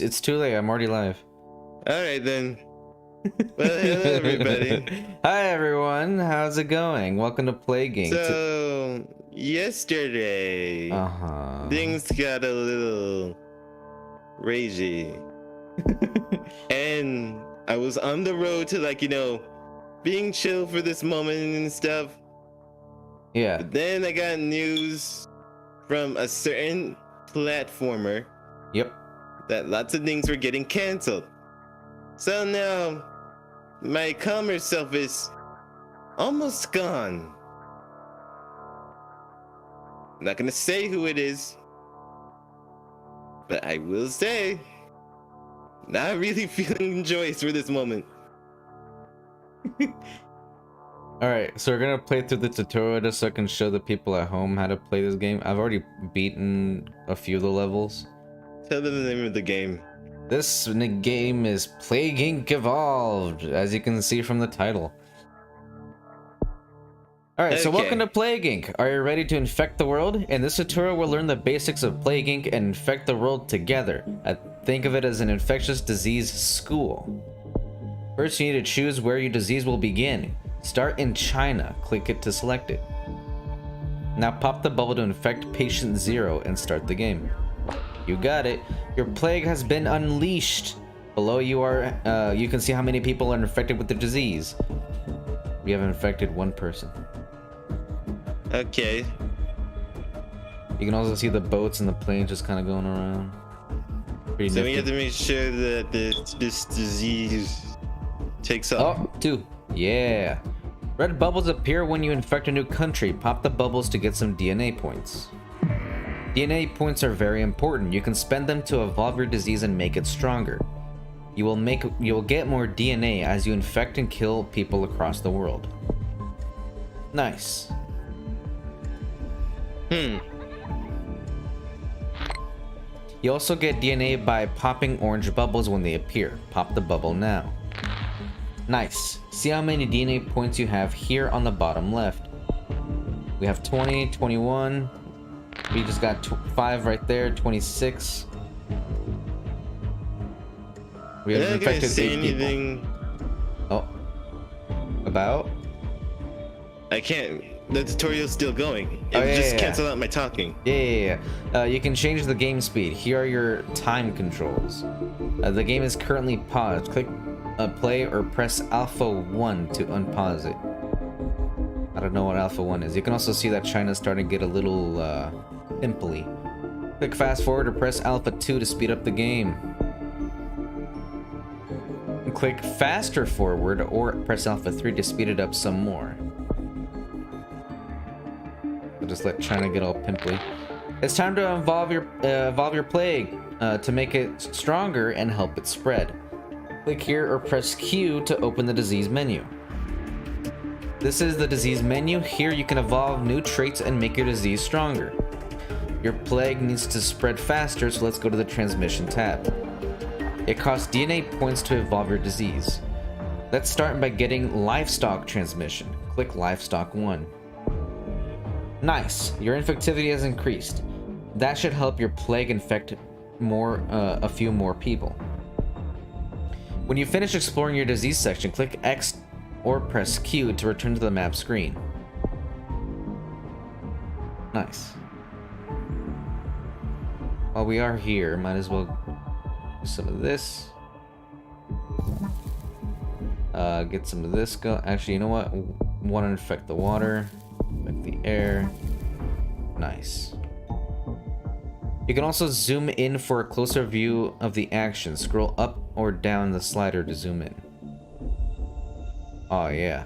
It's too late. I'm already live. All right then. Well, hello everybody. Hi everyone. How's it going? Welcome to Plague Inc. So yesterday, things got a little ragey, and I was on the road to being chill for this moment and stuff. Yeah. But then I got news from a certain platformer. Yep. That lots of things were getting canceled. So now my calmer self is almost gone. I'm not gonna say who it is, but I will say, not really feeling joyous for this moment. Alright, so we're gonna play through the tutorial just so I can show the people at home how to play this game. I've already beaten a few of the levels. Tell them the name of the game. This game is Plague Inc. Evolved, as you can see from the title. Alright, so welcome to Plague Inc. Are you ready to infect the world? In this tutorial, we'll learn the basics of Plague Inc. and infect the world together. Think of it as an infectious disease school. First, you need to choose where your disease will begin. Start in China. Click it to select it. Now pop the bubble to infect patient 0 and start the game. You got it. Your plague has been unleashed. Below you can see how many people are infected with the disease. We have infected one person. Okay. You can also see the boats and the planes just kind of going around. Pretty so nifty. we have to make sure that this disease takes off. Oh, 2. Yeah. Red bubbles appear when you infect a new country. Pop the bubbles to get some DNA points. DNA points are very important. You can spend them to evolve your disease and make it stronger. You will get more DNA as you infect and kill people across the world. Nice. You also get DNA by popping orange bubbles when they appear. Pop the bubble now. Nice. See how many DNA points you have here on the bottom left. We have 20, 21. We just got 5 right there, 26. We have infected 8 people. Oh. About? I can't. The tutorial's still going. Cancel out my talking. Yeah. You can change the game speed. Here are your time controls. The game is currently paused. Click play or press Alpha 1 to unpause it. I don't know what Alpha 1 is. You can also see that China's starting to get a little pimply. Click fast forward or press Alpha 2 to speed up the game. And click faster forward or press Alpha 3 to speed it up some more. I'll just let China get all pimply. It's time to evolve your plague to make it stronger and help it spread. Click here or press Q to open the disease menu. This is the disease menu. Here you can evolve new traits and make your disease stronger. Your plague needs to spread faster, so let's go to the transmission tab. It costs DNA points to evolve your disease. Let's start by getting livestock transmission. Click livestock 1. Nice, your infectivity has increased. That should help your plague infect a few more people. When you finish exploring your disease section, click X or press Q to return to the map screen. Nice. While we are here, might as well do some of this. Get some of this go. Actually, you know what? Want to infect the water, infect the air. Nice. You can also zoom in for a closer view of the action. Scroll up or down the slider to zoom in. Oh yeah.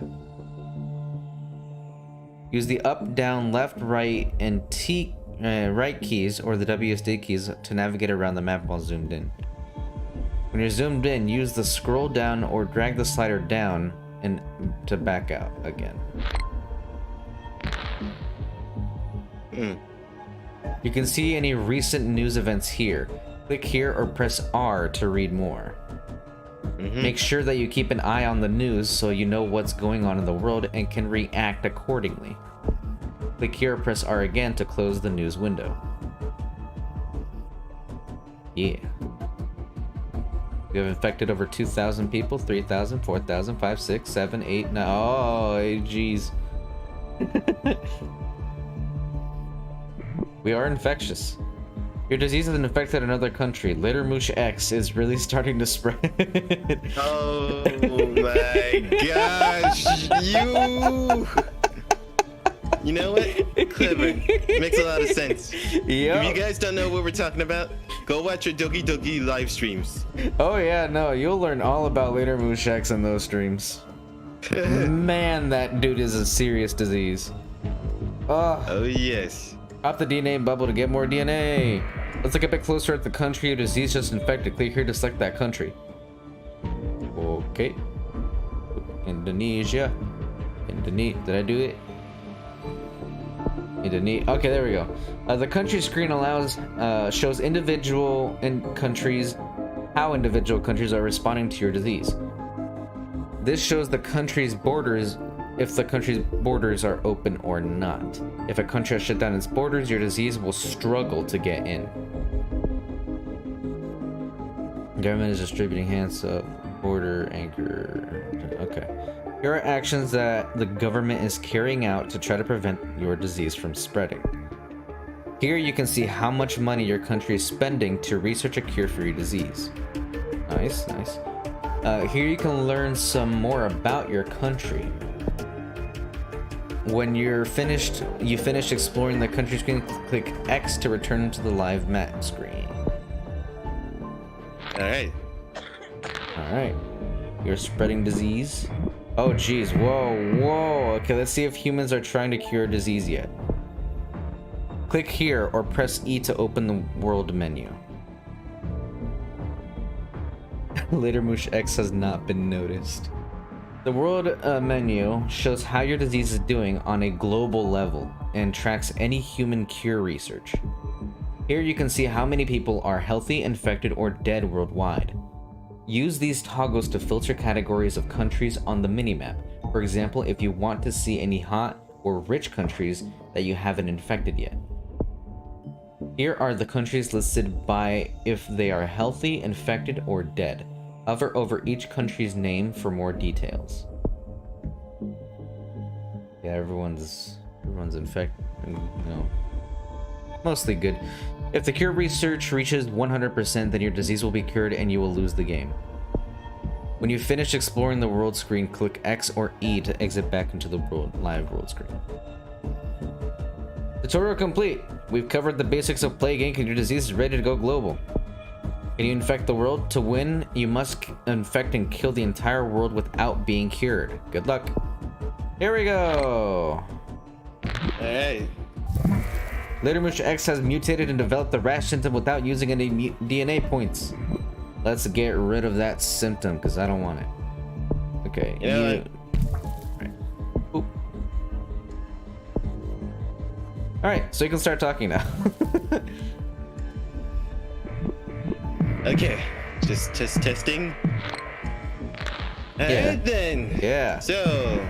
Use the up, down, left, right, and right keys or the WSD keys to navigate around the map while zoomed in. When you're zoomed in, use the scroll down or drag the slider down and to back out again. You can see any recent news events here. Click here or press R to read more. Make sure that you keep an eye on the news so you know what's going on in the world and can react accordingly. Click here or press R again to close the news window. Yeah. You have infected over 2,000 people, 3,000, 4,000, 5, 6, 7, 8, 9. Oh, jeez. We are infectious. Your disease has infected another country. Later Moosh X is really starting to spread. Oh my gosh, you! You know what? Clever. Makes a lot of sense. Yeah. If you guys don't know what we're talking about, go watch our Dogi Dogi live streams. Oh yeah, no, you'll learn all about Later Moosh X in those streams. Man, that dude is a serious disease. Oh yes. Pop the DNA bubble to get more DNA. Let's look a bit closer at the country your disease just infected. Click here to select that country. Okay. Indonesia. Did I do it? Indonesia. Okay, there we go. The country screen shows how individual countries are responding to your disease. This shows the country's borders, if the country's borders are open or not. If a country has shut down its borders, your disease will struggle to get in. Government is distributing hands up, border anchor. Okay. Here are actions that the government is carrying out to try to prevent your disease from spreading. Here you can see how much money your country is spending to research a cure for your disease. Nice, nice. Here you can learn some more about your country. When you finish exploring the country screen, click X to return to the live map screen. Alright. Alright. You're spreading disease. Oh geez, whoa. Okay, let's see if humans are trying to cure disease yet. Click here or press E to open the world menu. Later Moosh X has not been noticed. The world menu shows how your disease is doing on a global level and tracks any human cure research. Here you can see how many people are healthy, infected, or dead worldwide. Use these toggles to filter categories of countries on the minimap. For example, if you want to see any hot or rich countries that you haven't infected yet. Here are the countries listed by if they are healthy, infected, or dead. Hover over each country's name for more details. Yeah, everyone's infected, mostly good. If the cure research reaches 100%, then your disease will be cured and you will lose the game. When you finish exploring the world screen, click X or E to exit back into the live world screen. Tutorial complete. We've covered the basics of Plague Inc. and your disease is ready to go global. Can you infect the world? To win, you must infect and kill the entire world without being cured. Good luck. Here we go. Alright. Later Moosh X has mutated and developed the rash symptom without using any DNA points. Let's get rid of that symptom because I don't want it. Okay. You know what? Alright, so you can start talking now. Okay, just testing. Yeah. And then. Yeah. So.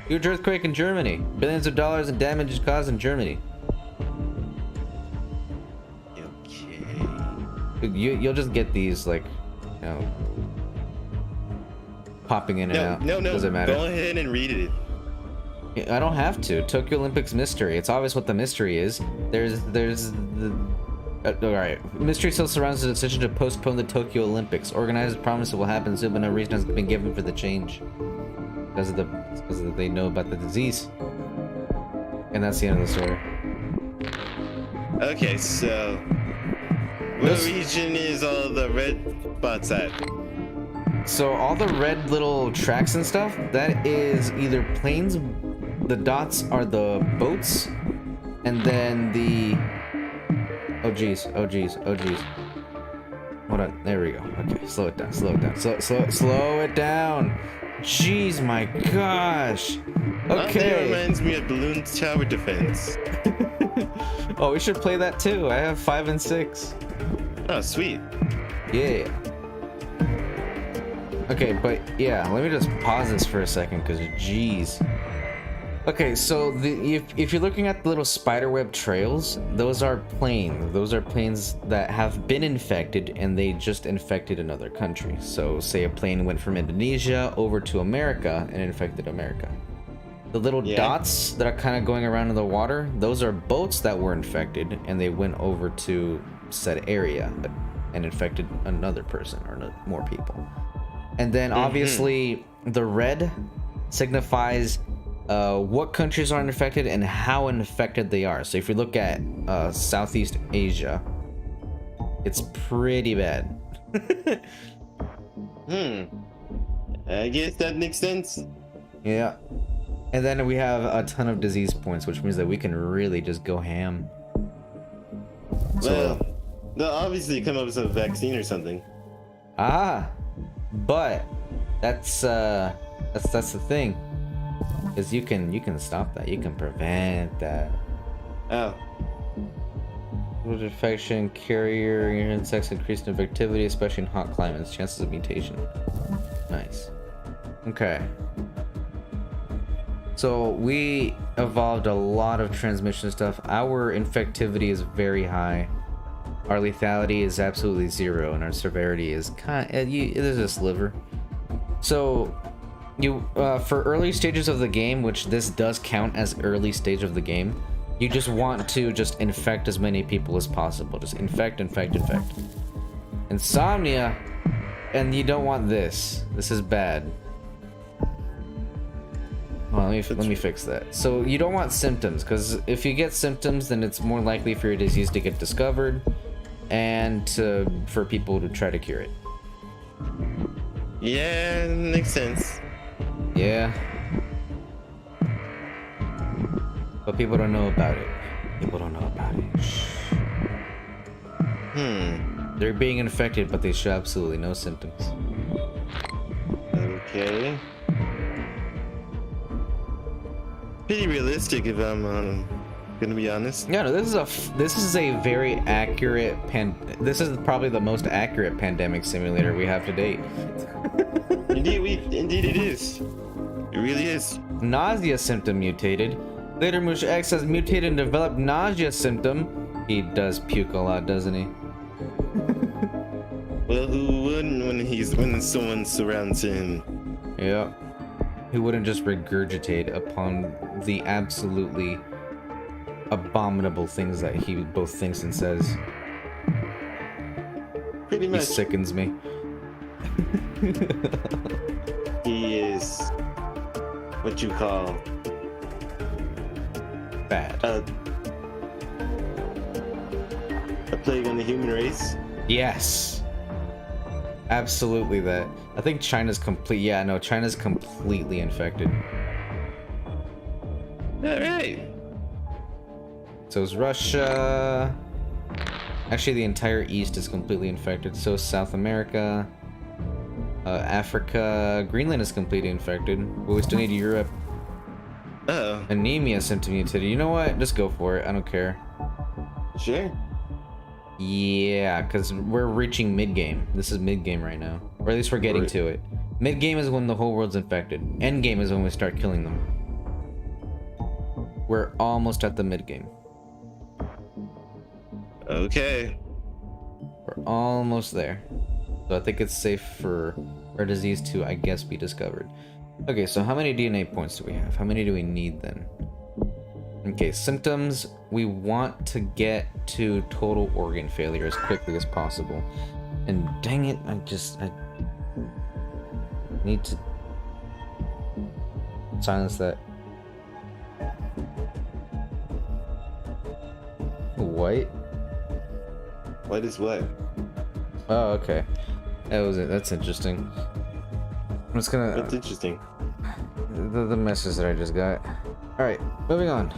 Huge earthquake in Germany. Billions of dollars in damage is caused in Germany. Okay. You'll just get these like, popping in and out. No. Doesn't matter. Go ahead and read it. I don't have to. Tokyo Olympics mystery. It's obvious what the mystery is. There's the. Alright. Mystery still surrounds the decision to postpone the Tokyo Olympics. Organizers promise it will happen soon, but no reason has been given for the change. Because they know about the disease. And that's the end of the story. Okay, so what region is all the red spots at? So all the red little tracks and stuff, that is either planes, the dots are the boats, and then the oh geez. Hold on, there we go. Okay, slow it down. Slow it down. Jeez, my gosh. Okay. That reminds me of Balloon Tower Defense. Oh, we should play that too. I have 5 and 6. Oh, sweet. Yeah. Okay, but yeah, let me just pause this for a second, because jeez. Okay, so if you're looking at the little spiderweb trails, those are planes. Those are planes that have been infected and they just infected another country. So say a plane went from Indonesia over to America and infected America. The little dots that are kind of going around in the water, those are boats that were infected and they went over to said area and infected another person or more people. And then obviously the red signifies what countries are infected and how infected they are. So if you look at Southeast Asia, it's pretty bad. I guess that makes sense. Yeah. And then we have a ton of disease points, which means that we can really just go ham. Well, they'll obviously come up with a vaccine or something. But that's the thing. Is you can stop that. You can prevent that. Oh. With infection, carrier, insects increase infectivity, especially in hot climates. Chances of mutation. Nice. Okay. So we evolved a lot of transmission stuff. Our infectivity is very high. Our lethality is absolutely 0, and our severity is there's a sliver. So you for early stages of the game, which this does count as early stage of the game, you just want to just infect as many people as possible. Just infect. Insomnia, and you don't want this. This is bad. Well, let me fix that. So you don't want symptoms, because if you get symptoms, then it's more likely for your disease to get discovered and for people to try to cure it. Yeah, makes sense. Yeah. But people don't know about it. They're being infected, but they show absolutely no symptoms. Okay. Pretty realistic, if I'm gonna be honest. Yeah, no, this is a very accurate this is probably the most accurate pandemic simulator we have to date. Indeed it is. It really is. Nausea symptom mutated. Later Mush X has mutated and developed nausea symptom. He does puke a lot, doesn't he? Well, who wouldn't when someone surrounds him? Yeah. Who wouldn't just regurgitate upon the absolutely abominable things that he both thinks and says. Pretty much. He sickens me. He is what you call bad. A plague on the human race. Yes. Absolutely that. I think China's China's completely infected. Alright. So is Russia. Actually, the entire East is completely infected. So is South America. Africa. Greenland is completely infected. But we still need Europe. Uh-oh. Anemia symptom mutated. You know what? Just go for it. I don't care. Sure. Yeah, because we're reaching mid-game. This is mid-game right now. Or at least we're getting to it. Mid-game is when the whole world's infected. End-game is when we start killing them. We're almost at the mid-game. Okay. We're almost there. So I think it's safe for our disease to, I guess, be discovered. Okay, so how many DNA points do we have? How many do we need then? Okay, symptoms. We want to get to total organ failure as quickly as possible. And dang it, I need to silence that. White? What is what? Oh, okay. That was it. That's interesting. I'm just gonna... That's interesting. The message that I just got. Alright, moving on.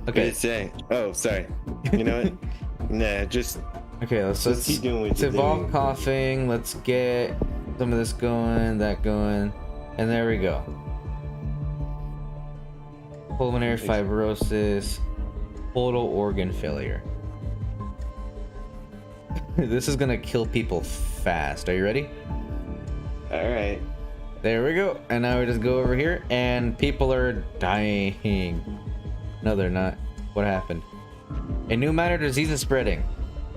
Okay. What say? Oh, sorry. You know what? Nah, just... Okay, let's keep doing what let's you're evolve doing. coughing. Let's get some of this going, that going. And there we go. Pulmonary fibrosis. Total organ failure. This is gonna kill people fast. Are you ready? Alright. There we go. And now we just go over here and people are dying. No, they're not. What happened? A new minor disease is spreading.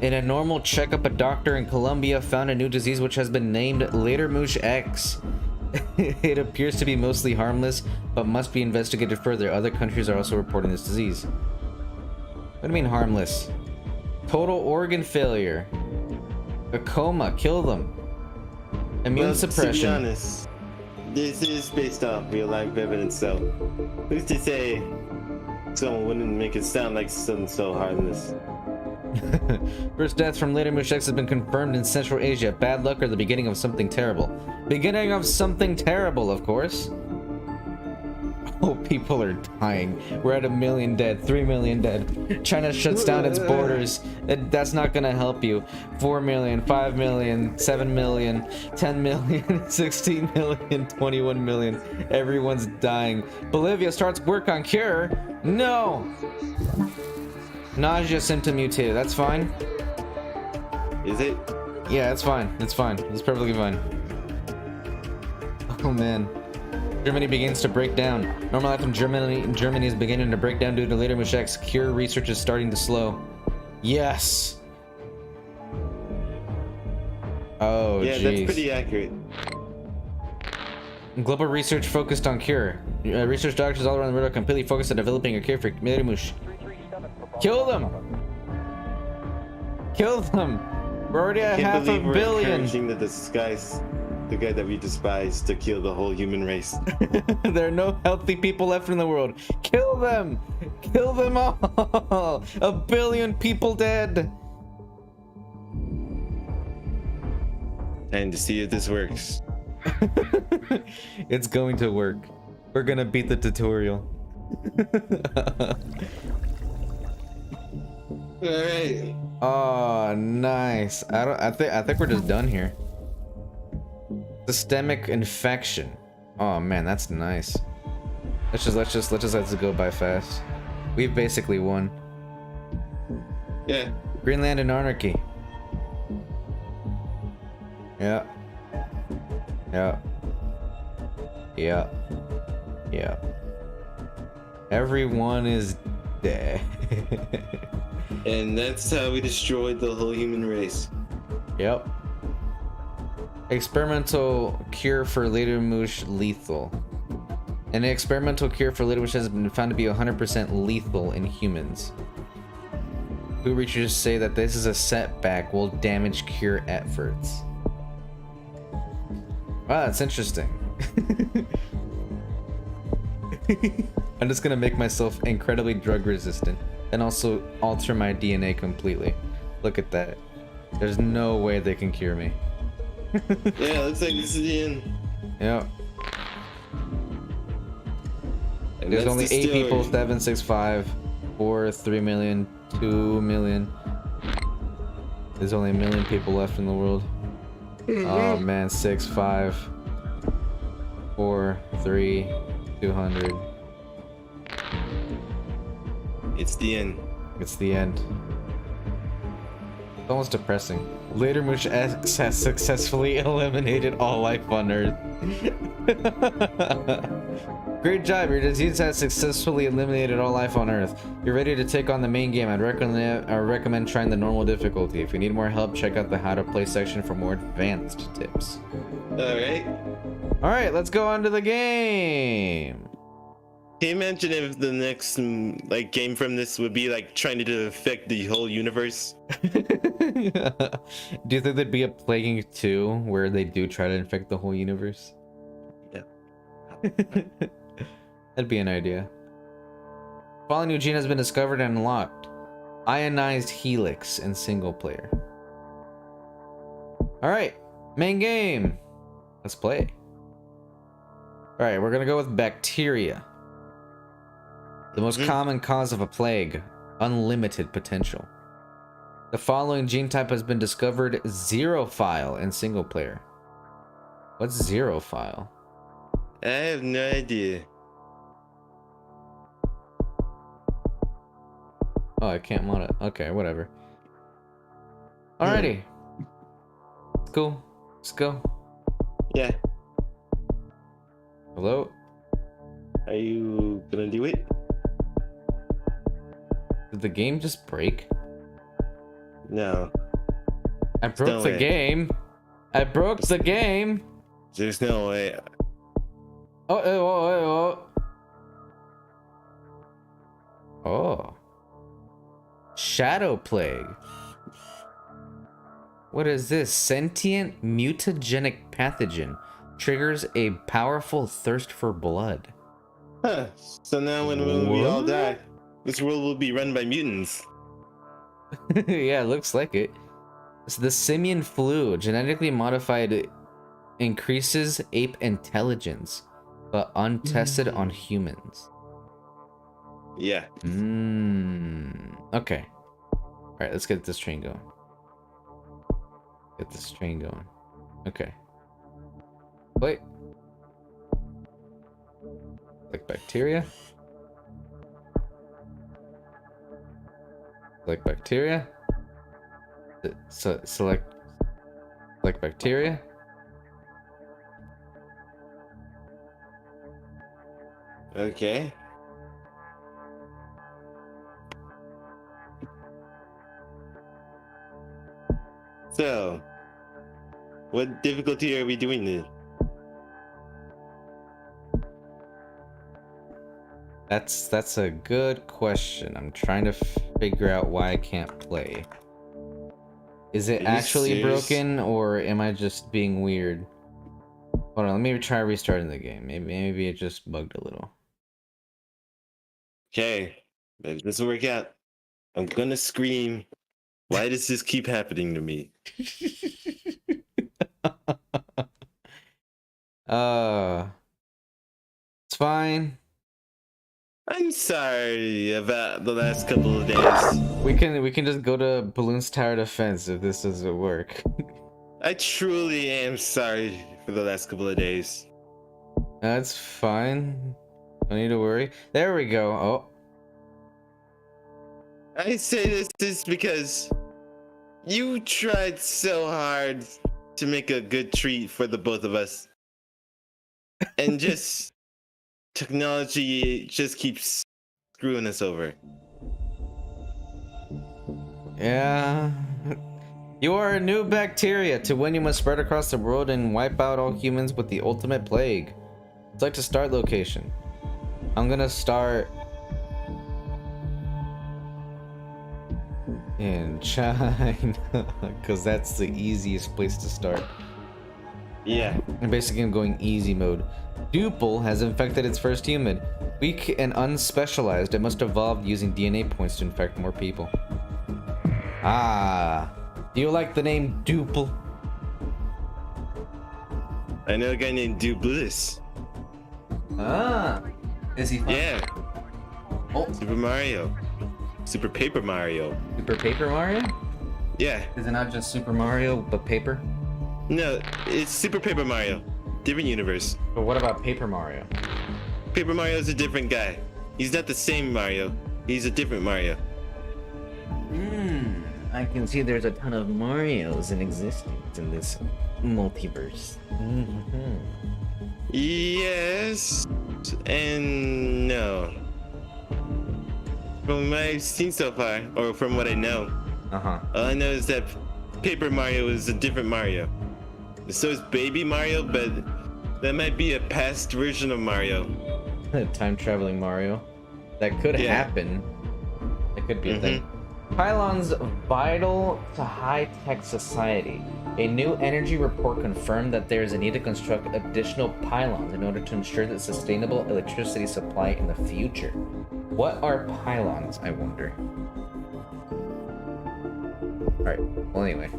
In a normal checkup, a doctor in Colombia found a new disease which has been named Latermouche X. It appears to be mostly harmless, but must be investigated further. Other countries are also reporting this disease. What do you mean harmless? Total organ failure. A coma. Kill them. Immune suppression. To be honest, this is based off real life evidence, so who's to say someone wouldn't make it sound like something so harmless? First death from Latermouche X has been confirmed in Central Asia. Bad luck or the beginning of something terrible. Beginning of something terrible, of course. Oh, people are dying. We're at 1 million dead, 3 million dead. China shuts down its borders. That's not gonna help you. 4 million, 5 million, 7 million, 10 million, 16 million, 21 million. Everyone's dying. Bolivia starts work on cure. No! Nausea symptom mutated. That's fine. Is it? Yeah, it's fine. It's fine. It's perfectly fine. Oh man. Germany begins to break down. Normal life in Germany is beginning to break down due to Latermouche X. Cure research is starting to slow. Yes. Oh, yeah, geez. that's pretty accurate. Global research focused on cure. Research doctors all around the world are completely focused on developing a cure for Latermouche. Kill them! Kill them! We're already at Can't half a believe we're billion. encouraging the disguise, the guy that we despise, to kill the whole human race. There are no healthy people left in the world. Kill them! Kill them all! 1 billion people dead! And to see if this works. It's going to work. We're gonna beat the tutorial. Alright. Oh, nice. I think we're just done here. Systemic infection. Oh man, that's nice. Let's just let it go by fast. We've basically won. Yeah. Greenland and anarchy. Yeah. Yeah. Yeah. Yeah. Everyone is dead. And that's how we destroyed the whole human race. Yep. Experimental cure for Latermouche lethal. An experimental cure for Latermouche has been found to be 100% lethal in humans. Who researchers say that this is a setback will damage cure efforts. Wow, that's interesting. I'm just gonna make myself incredibly drug resistant and also alter my DNA completely. Look at that. There's no way they can cure me. Yeah, looks like this is the end. Yep. And There's that's only the 8 story. people, 7, 6, 5, 4, 3 million, 2 million. There's only 1 million people left in the world. Oh man, 6, 5, 4, 3, 200. It's the end. It's the end. It's almost depressing. Latermouche X has successfully eliminated all life on Earth. Great job, your disease has successfully eliminated all life on Earth. You're ready to take on the main game. I'd recommend trying the normal difficulty. If you need more help, check out the how to play section for more advanced tips. Alright. Alright, let's go on to the game. Can you imagine if the next like game from this would be like trying to affect the whole universe? Do you think there'd be a Plaguing 2 where they do try to infect the whole universe? Yeah. That'd be an idea. Fallen new gene has been discovered and unlocked. Ionized Helix in single player. Alright, main game. Let's play. Alright, we're gonna go with bacteria. The most common cause of a plague. Unlimited potential. The following gene type has been discovered. Zerophile in single player. What's zerophile? I have no idea. Oh, I can't mod it. Okay, whatever. Alrighty. Let's go. Let's go. Yeah. Hello? Are you gonna do it? Did the game just break? No. I broke no the way. game. I broke the game. There's no way. Oh. Oh. Shadow Plague. What is this? Sentient mutagenic pathogen. Triggers a powerful thirst for blood. Huh. So now when we all What? die, this world will be run by mutants. Yeah, looks like it. So the simian flu, genetically modified, increases ape intelligence, but untested on humans. Yeah. Okay. All right, let's get this train going. Get this train going. Okay. Wait. Like bacteria. Like bacteria. So select bacteria. Okay. So, what difficulty are we doing this? That's a good question. I'm trying to figure out why I can't play. Is it Are you actually serious? broken, or am I just being weird? Hold on, let me try restarting the game. Maybe it just bugged a little. Okay. If it doesn't work out, I'm gonna scream. Why does this keep happening to me? It's fine. I'm sorry about the last couple of days. We can just go to Balloon's Tower Defense if this doesn't work. I truly am sorry for the last couple of days. That's fine. No need to worry. There we go. Oh. I say this just because you tried so hard to make a good treat for the both of us. And just technology just keeps screwing us over. Yeah. You are a new bacteria. To win, you must spread across the world and wipe out all humans with the ultimate plague. Select a start location. I'm gonna start in China, because that's the easiest place to start. Yeah. And basically, I'm going easy mode. Duple has infected its first human. Weak and unspecialized, it must evolve using DNA points to infect more people. Ah. Do you like the name Duple? I know a guy named Dublis. Ah. Is he fun? Yeah. Oh. Super Mario. Super Paper Mario. Super Paper Mario? Yeah. Is it not just Super Mario, but paper? No, it's Super Paper Mario. Different universe. But what about Paper Mario? Paper Mario's a different guy. He's not the same Mario. He's a different Mario. I can see there's a ton of Marios in existence in this multiverse. Yes and no. From what I've seen so far, or from what I know, Uh-huh. all I know is that Paper Mario is a different Mario. So is Baby Mario, but that might be a past version of Mario. Time traveling Mario. That could Yeah. happen. That could be a thing. Pylons vital to high-tech society. A new energy report confirmed that there is a need to construct additional pylons in order to ensure that sustainable electricity supply in the future. What are pylons, I wonder? Alright, well anyway.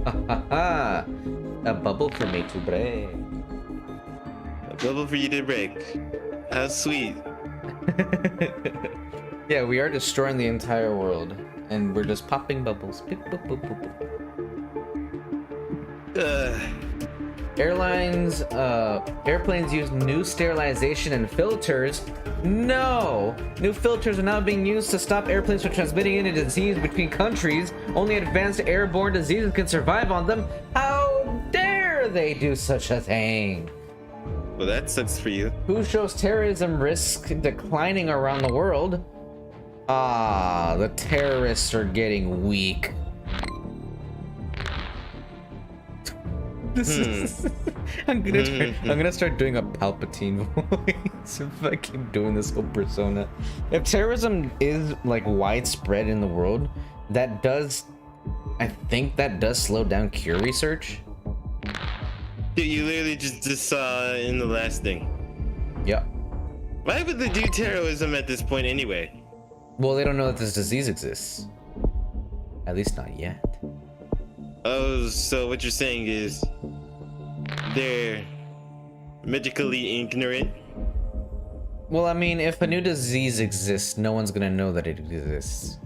Ha ha ha! A bubble for me to break. A bubble for you to break. How sweet. Yeah, we are destroying the entire world, and we're just popping bubbles. Beep, boop, boop, boop, boop. Airplanes use new sterilization and filters. No! New filters are now being used to stop airplanes from transmitting any disease between countries. Only advanced airborne diseases can survive on them. How dare they do such a thing? Well, that sucks for you. Who shows terrorism risk declining around the world? Ah, the terrorists are getting weak. This is I'm gonna start doing a Palpatine voice if I keep doing this whole persona. If terrorism is like widespread in the world, I think that does slow down cure research. Dude, you literally just saw in the last thing. Yep. Why would they do terrorism at this point anyway? Well, they don't know that this disease exists. At least not yet. Oh, so what you're saying is they're medically ignorant? Well, I mean, if a new disease exists, no one's gonna know that it exists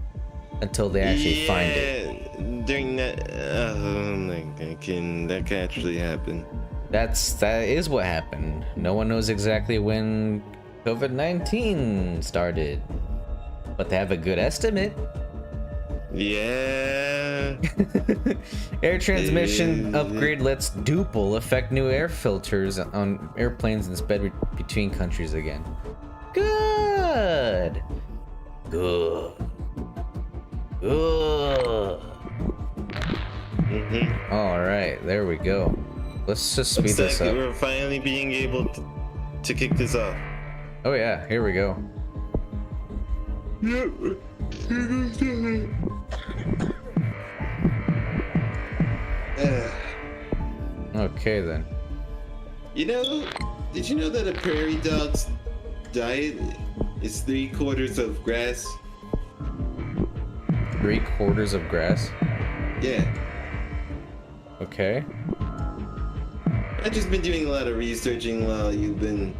until they actually find it. During that, that can actually happen. That is what happened. No one knows exactly when COVID-19 started, but they have a good estimate. Yeah. Air transmission upgrade lets Duple affect new air filters on airplanes and spread between countries again. Good. Good. Good. All right, there we go. Let's just speed this up. We're finally being able to kick this off. Oh yeah, here we go. Okay then. You know, did you know that a prairie dog's diet is 3/4 of grass? 3/4 of grass? Yeah. Okay. I've just been doing a lot of researching while you've been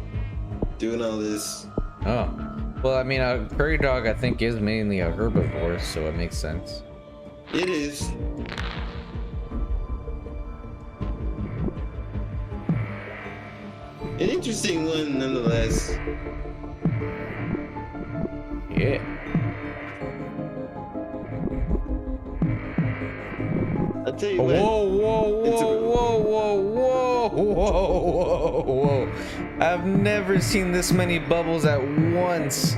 doing all this. Oh. Well, I mean, a prairie dog, I think, is mainly a herbivore, so it makes sense. It is. An interesting one, nonetheless. Yeah. I'll tell you what. Whoa, whoa, whoa, whoa, whoa, whoa, whoa, whoa. I've never seen this many bubbles at once.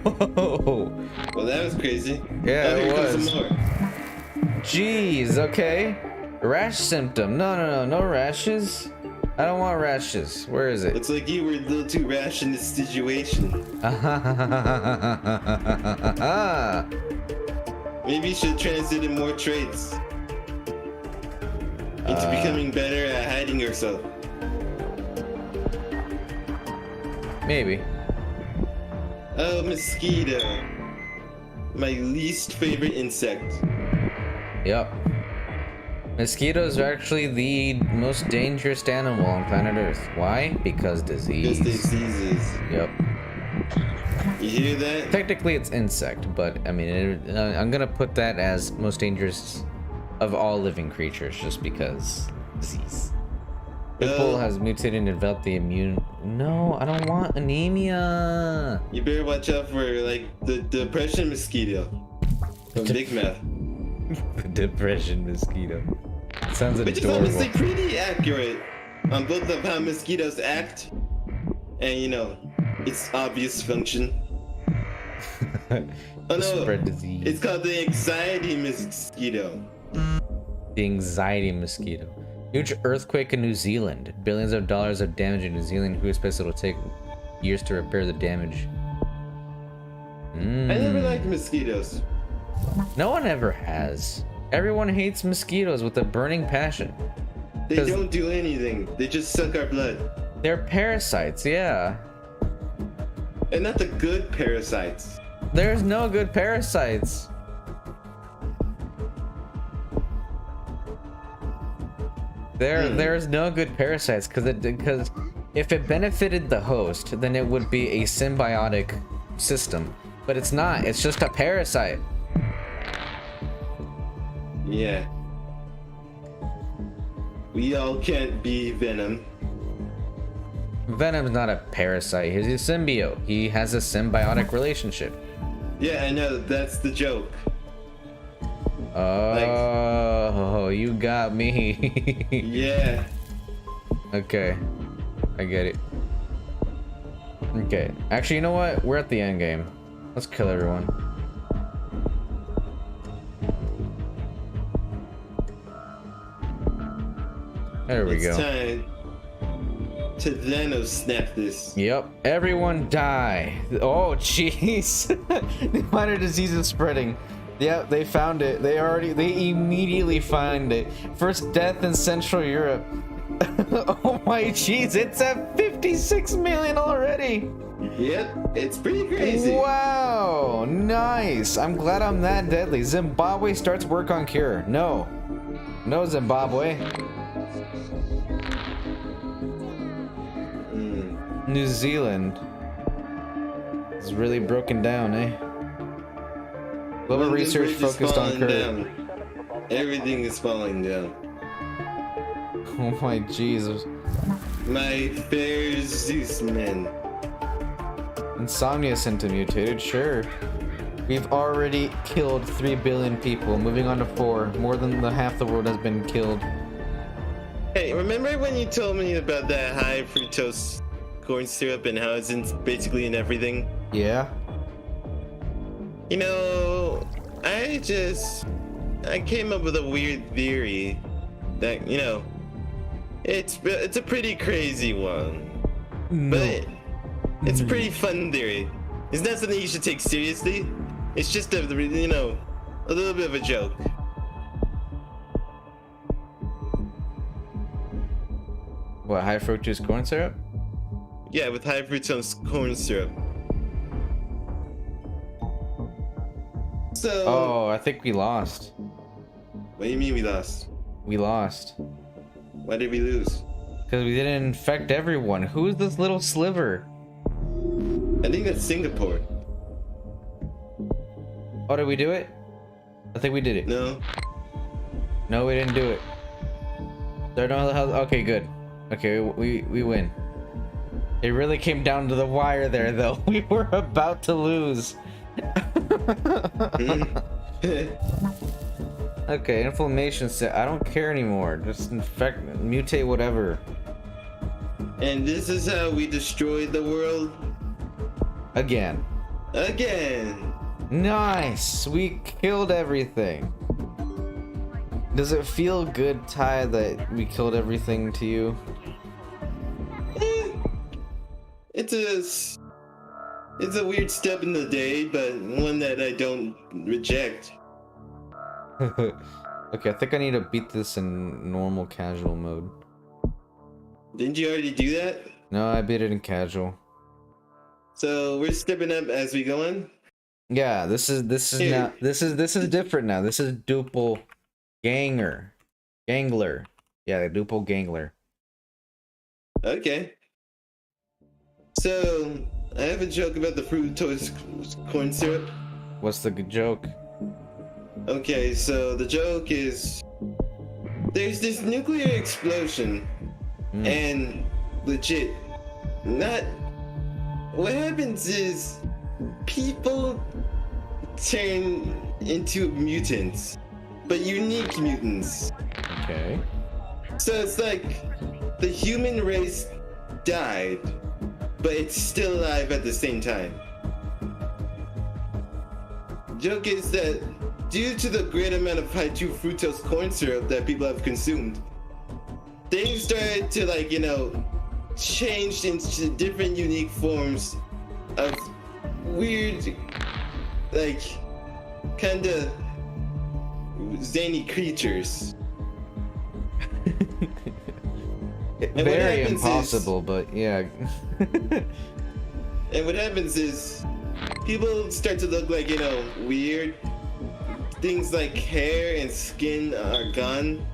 Whoa. Well, that was crazy. Yeah, oh, it here was. comes some more. Jeez, okay. Rash symptom. No rashes. I don't want rashes. Where is it? Looks like you were a little too rash in this situation. Maybe you should transition more traits into becoming better at hiding yourself. Maybe. Oh, mosquito. My least favorite insect. Yep. Mosquitoes are actually the most dangerous animal on planet Earth. Why? Because disease. Because diseases. Yep. You hear that? Technically it's insect, but I mean, I'm gonna put that as most dangerous of all living creatures just because disease. Pitbull has mutated and developed the immune. No, I don't want anemia. You better watch out for like the depression mosquito from Big Mouth. The depression mosquito. Sounds Which adorable. is honestly pretty accurate on both of how mosquitoes act and, you know, its obvious function. Oh no, Spread disease. it's called the anxiety mosquito. The anxiety mosquito. Huge earthquake in New Zealand. Billions of dollars of damage in New Zealand. Who expects it'll take years to repair the damage? I never liked mosquitoes. No one ever has. Everyone hates mosquitoes with a burning passion. They don't do anything. They just suck our blood. They're parasites, yeah. And not the good parasites. There's no good parasites. There's no good parasites because if it benefited the host, then it would be a symbiotic system. But it's not. It's just a parasite. Yeah. We all can't be Venom. Venom's not a parasite. He's a symbiote. He has a symbiotic relationship. Yeah, I know. That's the joke. Oh, you got me. Yeah. Okay, I get it. Okay, actually, you know what? We're at the end game. Let's kill everyone. There we go. It's time to Thanos snap this. Yep, everyone die. Oh, jeez. The minor disease is spreading. Yep, they found it. They immediately find it. First death in Central Europe. Oh my jeez, it's at 56 million already. Yep, it's pretty crazy. Wow, nice. I'm glad I'm that deadly. Zimbabwe starts work on cure. No. No, Zimbabwe. New Zealand is really broken down, eh? Global research focused on curve. Everything is falling down. Oh my Jesus. My fair Zeus men. Insomnia symptom mutated, sure. We've already killed 3 billion people, moving on to 4. More than half the world has been killed. Hey, remember when you told me about that high fructose corn syrup and how it's basically in everything? Yeah? You know, I came up with a weird theory that, you know, it's a pretty crazy one. No. But it's a pretty fun theory. It's not something you should take seriously. It's just a, you know, a little bit of a joke. What, high fructose corn syrup? Yeah, with high fructose corn syrup. So. Oh, I think we lost. What do you mean we lost? We lost. Why did we lose? Because we didn't infect everyone. Who is this little sliver? I think that's Singapore. Oh, did we do it? I think we did it. No. No, we didn't do it. There no how. Okay, good. Okay, we win. It really came down to the wire there, though. We were about to lose. Okay, inflammation set. I don't care anymore. Just infect, mutate, whatever. And this is how we destroyed the world. Again. Again. Nice. We killed everything. Does it feel good, Ty, that we killed everything to you? It's a weird step in the day, but one that I don't reject. Okay, I think I need to beat this in normal casual mode. Didn't you already do that? No, I beat it in casual. So we're stepping up as we go on? Yeah, this is Here. now this is different now. This is duple gangler. Yeah, duple gangler. Okay. So I have a joke about the fructose corn syrup. What's the good joke? Okay, so the joke is there's this nuclear explosion and legit not what happens is people turn into mutants, but unique mutants. Okay. So it's like the human race died, but it's still alive at the same time. Joke is that due to the great amount of high 2 fructose corn syrup that people have consumed, things started to, like, you know, change into different unique forms of weird, like, kind of zany creatures. Very impossible, but yeah. And what happens is people start to look like, you know, weird. Things like hair and skin are gone,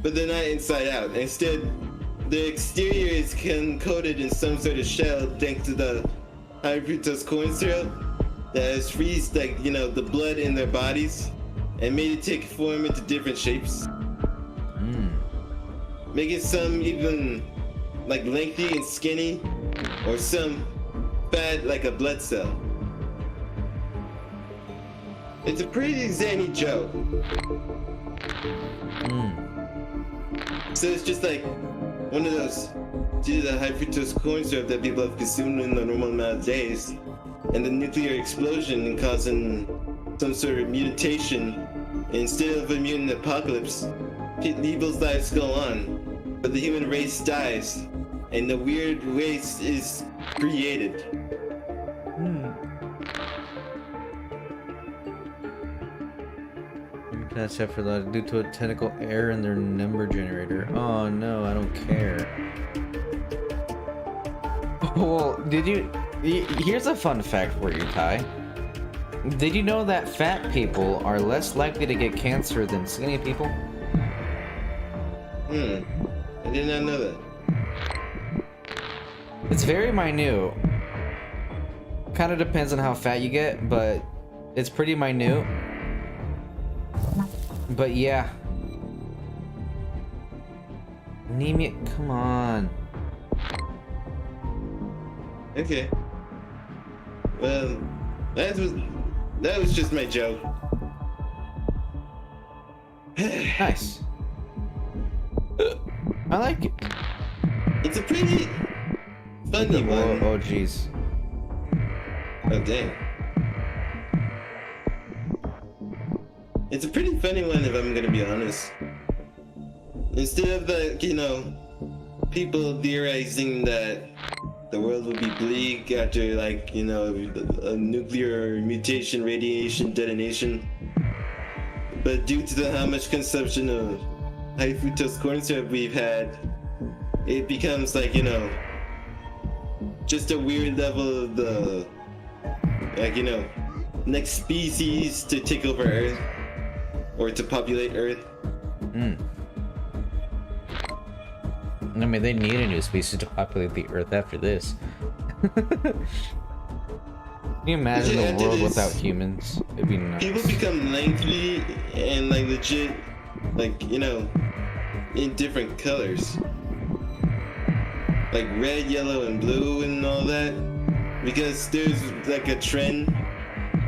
but they're not inside out. Instead, the exterior is coated in some sort of shell thanks to the high fructose corn syrup that has freezed, like, you know, the blood in their bodies and made it take form into different shapes. making some even like lengthy and skinny, or some fat like a blood cell. It's a pretty zany joke. So it's just like one of those, due to the high fructose corn syrup that people have consumed in the normal amount of days, and the nuclear explosion causing some sort of mutation, instead of a mutant apocalypse, people's lives go on, but the human race dies, and the weird race is created. That's for that due to a technical error in their number generator. Oh no, I don't care. Well, here's a fun fact for you, Ty. Did you know that fat people are less likely to get cancer than skinny people? I did not know that. It's very minute. Kind of depends on how fat you get, but it's pretty minute. But yeah. Anemia, come on. Okay. Well, that was just my joke. Nice. I like it. It's a pretty funny one. Oh jeez. Oh dang. It's a pretty funny one if I'm gonna be honest. Instead of the, people theorizing that the world would be bleak after a nuclear mutation, radiation detonation, but due to how much consumption of high fructose corn syrup we've had, it becomes just a weird level of the next species to take over Earth or to populate Earth. I mean, they need a new species to populate the Earth after this. Can you imagine a world without humans? It'd be nice. People become lengthy and legit, in different colors. Like red, yellow, and blue and all that. Because there's a trend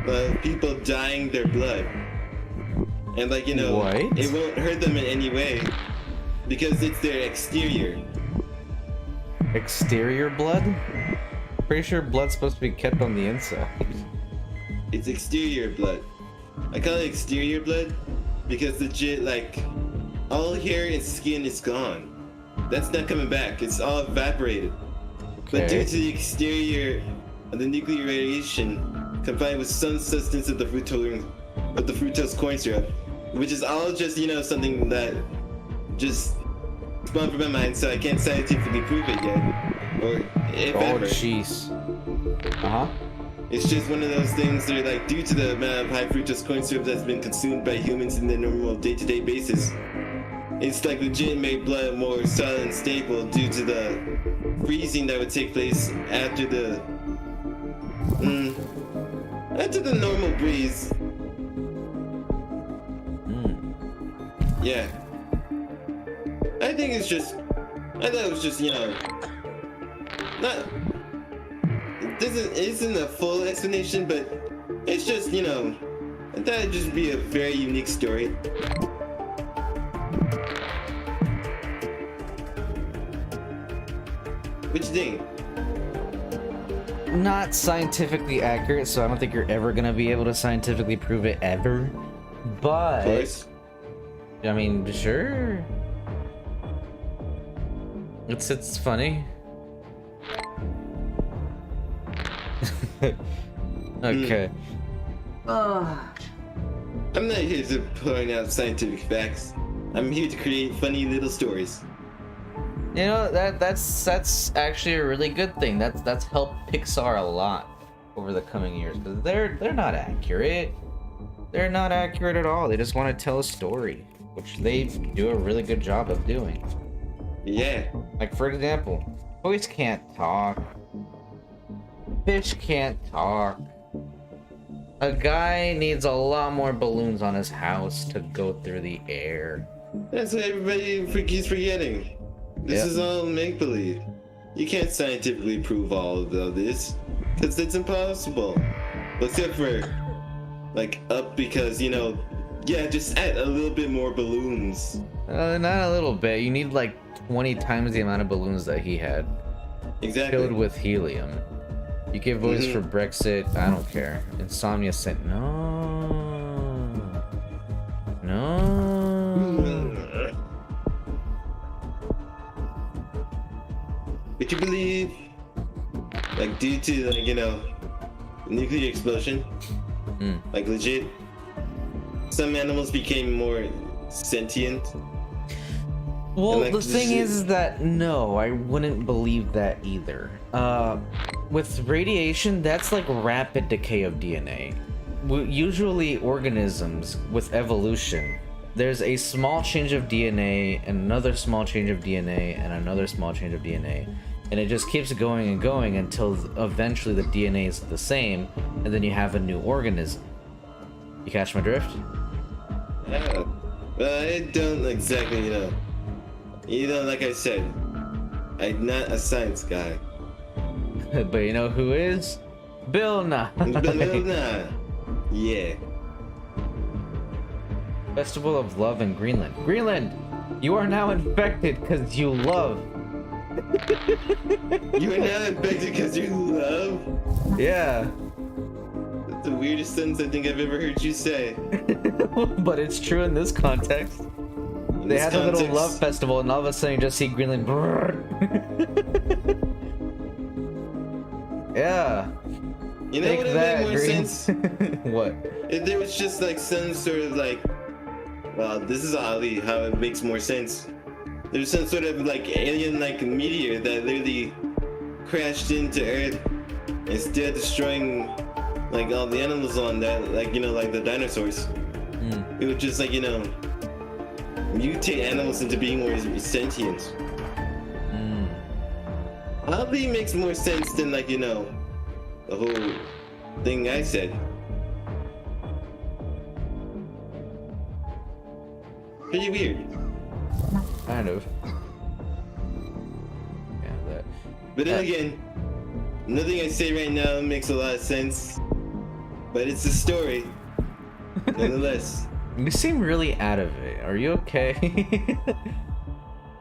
of people dyeing their blood. And What? it won't hurt them in any way. Because it's their exterior. Exterior blood? Pretty sure blood's supposed to be kept on the inside. It's exterior blood. I call it exterior blood because legit, all hair and skin is gone. That's not coming back. It's all evaporated. Okay. But due to the exterior of the nuclear radiation combined with some substance of the fructose corn syrup, which is all just, something that just spawned from my mind, so I can't scientifically prove it yet. Or if ever. Oh, jeez. Uh-huh. It's just one of those things that are due to the amount of high fructose corn syrup that's been consumed by humans in their normal day-to-day basis. It's legit made blood more solid and stable due to the freezing that would take place after the normal breeze. Yeah. I thought it was just, not, it isn't a full explanation, but it's just, I thought it'd just be a very unique story. What you think? Not scientifically accurate, so I don't think you're ever gonna be able to scientifically prove it ever. But Of course. I mean, sure. It's funny. Okay. I'm not here to point out scientific facts. I'm here to create funny little stories. You know, that's actually a really good thing. That's helped Pixar a lot over the coming years, because they're not accurate. They're not accurate at all. They just want to tell a story, which they do a really good job of doing. Yeah. Like, for example, toys can't talk. Fish can't talk. A guy needs a lot more balloons on his house to go through the air. That's what everybody keeps forgetting. This Yep. is all make-believe. You can't scientifically prove all of this, because it's impossible. Except for, like, up because, yeah, just add a little bit more balloons. Not a little bit. You need like 20 times the amount of balloons that he had. Exactly. Filled with helium. You give voice for Brexit, I don't care. Insomnia sent no. Would you believe, like, due to, like, nuclear explosion, like, legit, some animals became more sentient? Well, and, like, the thing is that no, I wouldn't believe that either. With radiation, that's like rapid decay of DNA. Usually organisms with evolution, there's a small change of DNA and another small change of DNA and another small change of DNA. And it just keeps going and going until eventually the DNA is the same, and then you have a new organism. You catch my drift? Yeah. Well, I don't exactly, like I said, I'm not a science guy. But you know who is? Bill Nye. But no, nah. Yeah. Festival of Love in Greenland. Greenland, you are now infected because you love. You are now infected because you love? Yeah. That's the weirdest sentence I think I've ever heard you say. But it's true in this context. They had a little love festival, and all of a sudden you just see Greenland. Yeah. You know Take what would that, make more Green. sense? What? If there was just like some sort of like, well, this is oddly how it makes more sense. There's some sort of like alien like meteor that literally crashed into Earth instead of destroying like all the animals on that, like like the dinosaurs. It would just like mutate animals into being more sentient. Oddly makes more sense than like the whole thing I said. Pretty weird. Kind of. Yeah, that. But then again, nothing I say right now makes a lot of sense. But it's a story, nonetheless. You seem really out of it. Are you okay?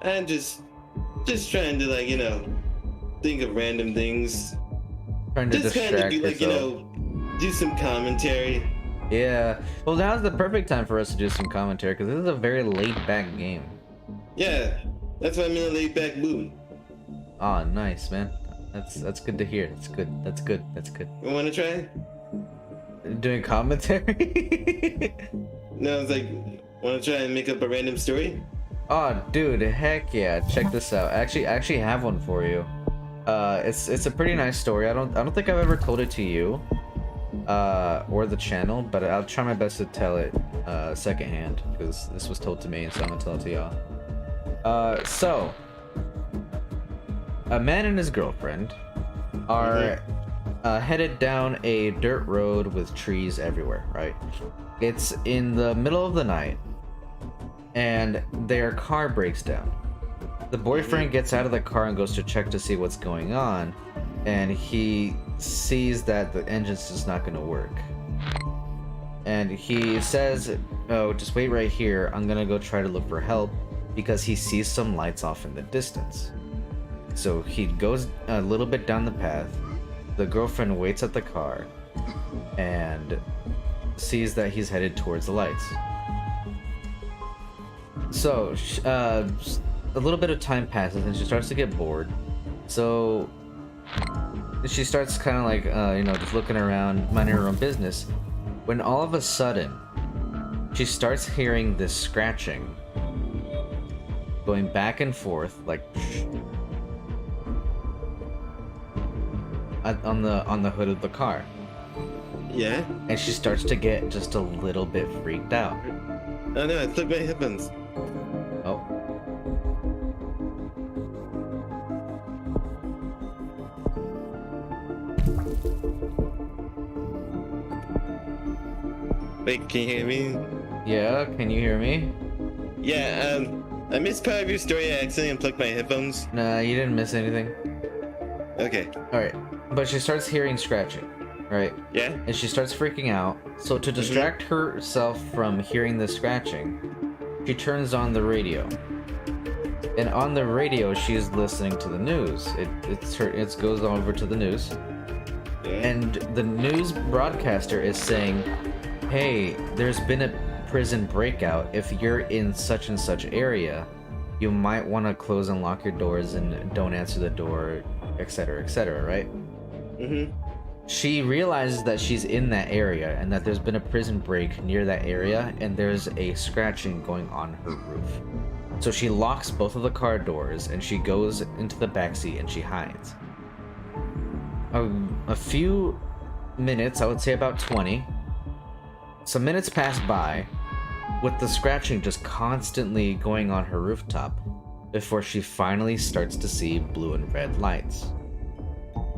I'm just trying to like think of random things. Trying to Just kind distract of like yourself. do some commentary. Yeah. Well, now's the perfect time for us to do some commentary because this is a very laid-back game. Yeah, that's why I'm in a laid-back mood. Ah, nice, man. That's good to hear. That's good. That's good. That's good. You want to try? Doing commentary? No, it's like, want to try and make up a random story? Oh, dude, heck yeah! Check this out. I actually have one for you. It's a pretty nice story. I don't think I've ever told it to you, or the channel, but I'll try my best to tell it secondhand because this was told to me, so I'm gonna tell it to y'all. So a man and his girlfriend are headed down a dirt road with trees everywhere. Right? It's in the middle of the night, and their car breaks down. The boyfriend gets out of the car and goes to check to see what's going on, and he sees that the engine's just not going to work. And he says, oh, just wait right here, I'm going to go try to look for help, because he sees some lights off in the distance. So he goes a little bit down the path. The girlfriend waits at the car and sees that he's headed towards the lights. So a little bit of time passes and she starts to get bored. So she starts kind of like just looking around, minding her own business, when all of a sudden she starts hearing this scratching going back and forth, like on the hood of the car. Yeah? And she starts to get just a little bit freaked out. Oh no, I took my headphones. Oh. Wait, can you hear me? Yeah, can you hear me? Yeah, I missed part of your story. I accidentally unplugged my headphones. Nah, you didn't miss anything. Okay. Alright, but she starts hearing scratching, right? Yeah? And she starts freaking out. So to distract herself from hearing the scratching, she turns on the radio. And on the radio, she's listening to the news. It goes over to the news. Yeah. And the news broadcaster is saying, hey, there's been a prison breakout. If you're in such and such area, you might want to close and lock your doors and don't answer the door, etc., right? Mm-hmm. She realizes that she's in that area and that there's been a prison break near that area and there's a scratching going on her roof. So she locks both of the car doors and she goes into the backseat and she hides. A few minutes, I would say about 20, some minutes pass by with the scratching just constantly going on her rooftop before she finally starts to see blue and red lights.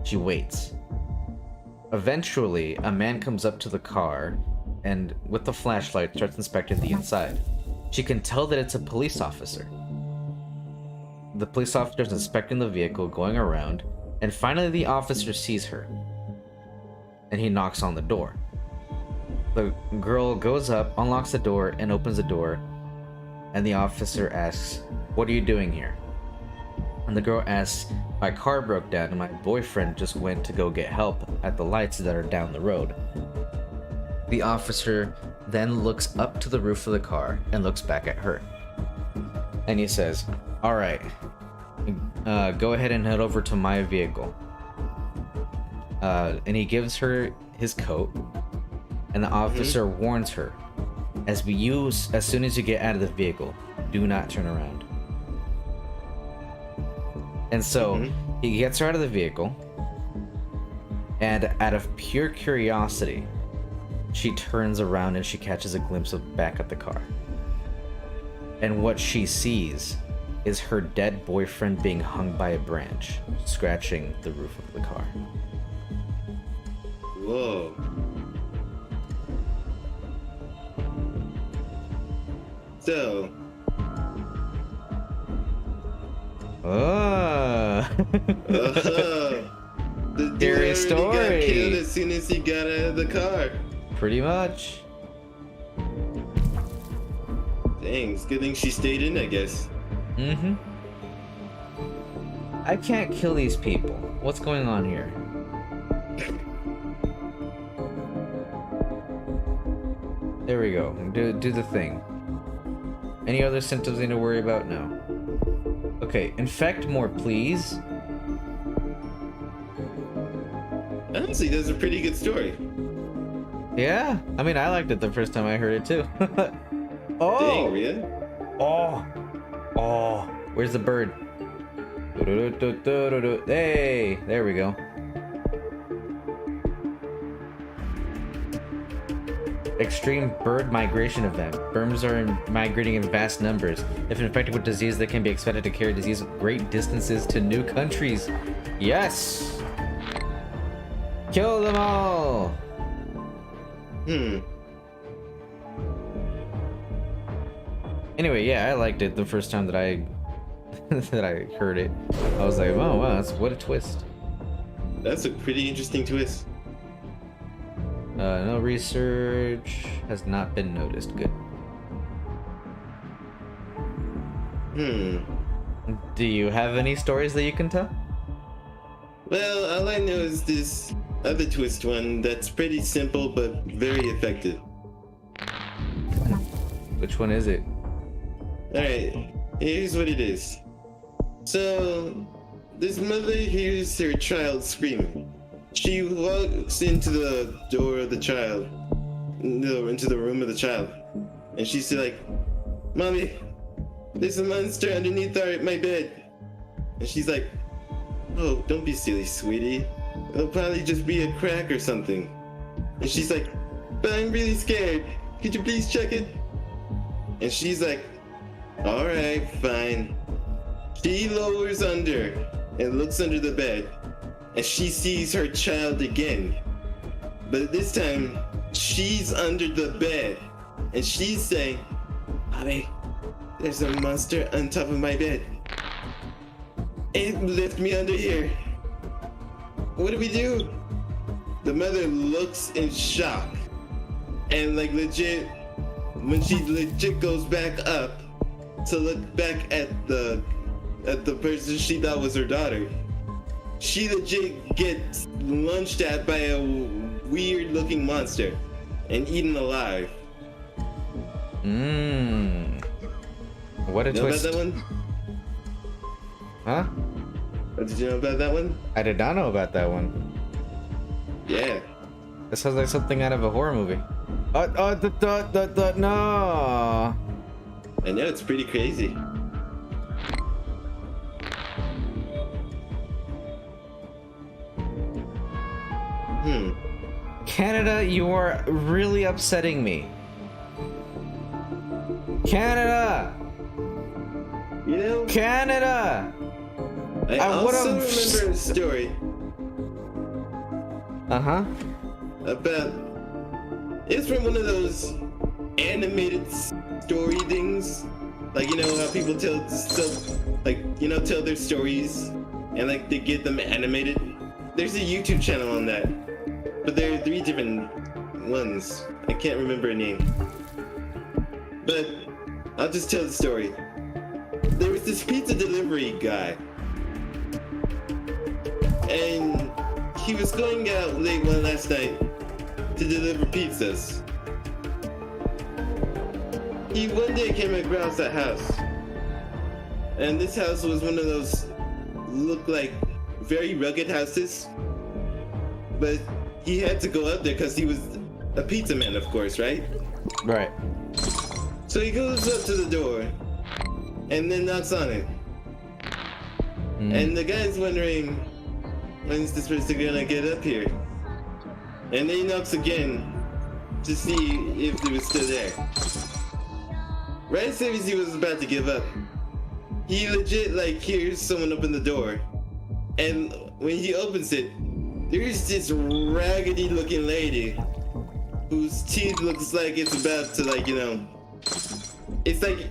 She waits. Eventually, a man comes up to the car and with the flashlight starts inspecting the inside. She can tell that it's a police officer. The police officer is inspecting the vehicle, going around, and finally the officer sees her. And he knocks on the door. The girl goes up, unlocks the door, and opens the door. And the officer asks, "What are you doing here?" And the girl asks, "My car broke down and my boyfriend just went to go get help at the lights that are down the road." The officer then looks up to the roof of the car and looks back at her. And he says, "All right, go ahead and head over to my vehicle." And he gives her his coat, and the officer warns her, as soon as you get out of the vehicle, do not turn around. And so he gets her out of the vehicle, and out of pure curiosity, she turns around and she catches a glimpse of back at the car. And what she sees is her dead boyfriend being hung by a branch, scratching the roof of the car. Whoa. So. The dude already story. got killed as soon as he got out of the car. Pretty much. Dang, it's a good thing she stayed in, I guess. Mm-hmm. I can't kill these people. What's going on here? There we go. Do the thing. Any other symptoms I need to worry about? No. Okay, infect more, please. Honestly, that's a pretty good story. Yeah, I mean, I liked it the first time I heard it too. Oh! Dang, really? Oh! Where's the bird? Hey! There we go. Extreme bird migration event. Birds are migrating in vast numbers. If infected with disease, they can be expected to carry disease great distances to new countries. Yes! Kill them all! Anyway, yeah, I liked it the first time that I that I heard it. I was like, oh wow, what a twist. That's a pretty interesting twist. No research has not been noticed. Good. Do you have any stories that you can tell? Well, all I know is this other twist one that's pretty simple but very effective. Which one is it? Alright, here's what it is. So, this mother hears her child screaming. She walks into the door of the child, into the room of the child, and she's like, "Mommy, there's a monster underneath my bed." And she's like, "Oh, don't be silly, sweetie. It'll probably just be a crack or something." And she's like, "But I'm really scared. Could you please check it?" And she's like, "Alright, fine." She lowers under and looks under the bed, and she sees her child again. But this time, she's under the bed, and she's saying, "Mommy, There's a monster on top of my bed. It lifted me under here. What do we do? The mother looks in shock. And like legit, when she legit goes back up to look back at the person she thought was her daughter, she legit gets lunged at by a weird looking monster and eaten alive. What a Know twist. about that one? Huh? Did you know about that one? I did not know about that one. Yeah. That sounds like something out of a horror movie. No. I know, it's pretty crazy. Canada, you are really upsetting me. Canada! You know, Canada! I would've- also remember a story Uh-huh. about, it's from one of those animated story things, like, you know how people tell their stories and like they get them animated. There's a YouTube channel on that, but there are 3 different ones. I can't remember a name, but I'll just tell the story. There was this pizza delivery guy, and he was going out late one last night to deliver pizzas. He one day came across a house, and this house was one of those look like very rugged houses, but he had to go out there because he was a pizza man, of course, right? Right. So he goes up to the door and then knocks on it. And the guy's wondering, when's this person gonna get up here? And then he knocks again to see if he was still there. Right as soon as he was about to give up, he legit like hears someone open the door. And when he opens it, there's this raggedy looking lady whose teeth looks like it's about to like, you know, it's like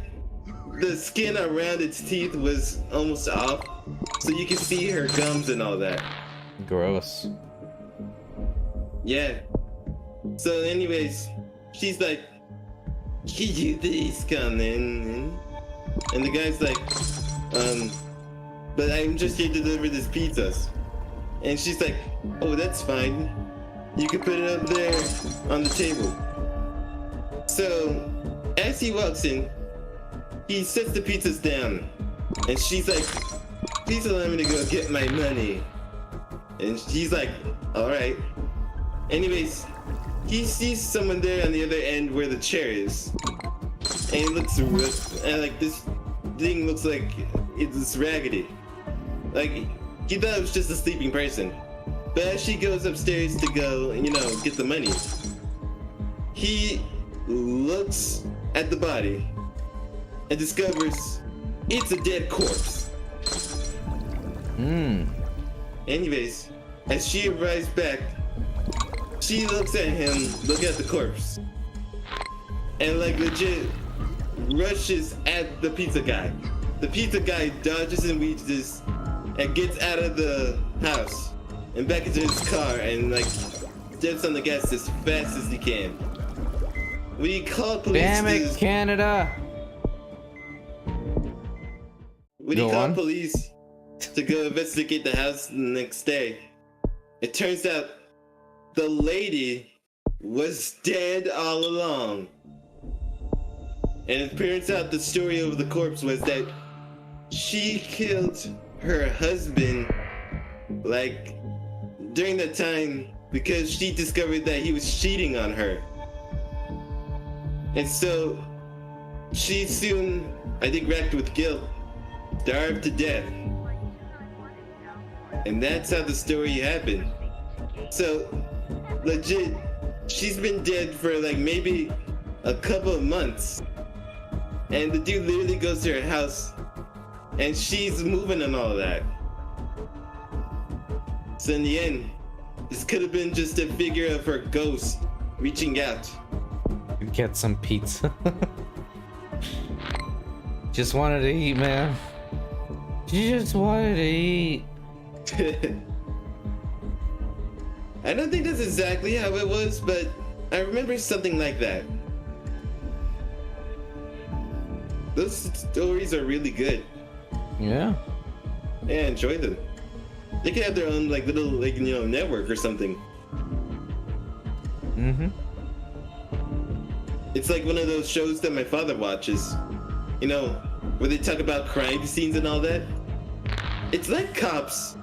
the skin around its teeth was almost off, so you can see her gums and all that. Gross. Yeah. So anyways, she's like, can you please come in? And the guy's like, but I'm just here to deliver these pizzas. And she's like, oh, that's fine. You can put it up there on the table. So as he walks in, he sets the pizzas down. And she's like, please allow me to go get my money. And he's like, all right. Anyways, he sees someone there on the other end where the chair is. And he looks and like this thing looks like it's raggedy. Like he thought it was just a sleeping person. But as she goes upstairs to go, you know, get the money, he looks at the body and discovers it's a dead corpse. Anyways, as she arrives back, she looks at him, look at the corpse, and like legit rushes at the pizza guy. The pizza guy dodges and weaves and gets out of the house and back into his car and like steps on the gas as fast as he can. We called police. Damn it, Canada! When he called police to go investigate the house the next day, it turns out the lady was dead all along. And it turns out the story of the corpse was that she killed her husband like during that time because she discovered that he was cheating on her. And so she soon, I think, racked with guilt, starved to death. And that's how the story happened. So legit, she's been dead for like maybe a couple of months. And the dude literally goes to her house and she's moving and all of that. So in the end, this could have been just a figure of her ghost reaching out. Get some pizza. Just wanted to eat, man. Just wanted to eat. I don't think that's exactly how it was, but I remember something like that. Those stories are really good. Yeah. Yeah, enjoy them. They could have their own like little like network or something. Mm-hmm. It's like one of those shows that my father watches. Where they talk about crime scenes and all that. It's like Cops,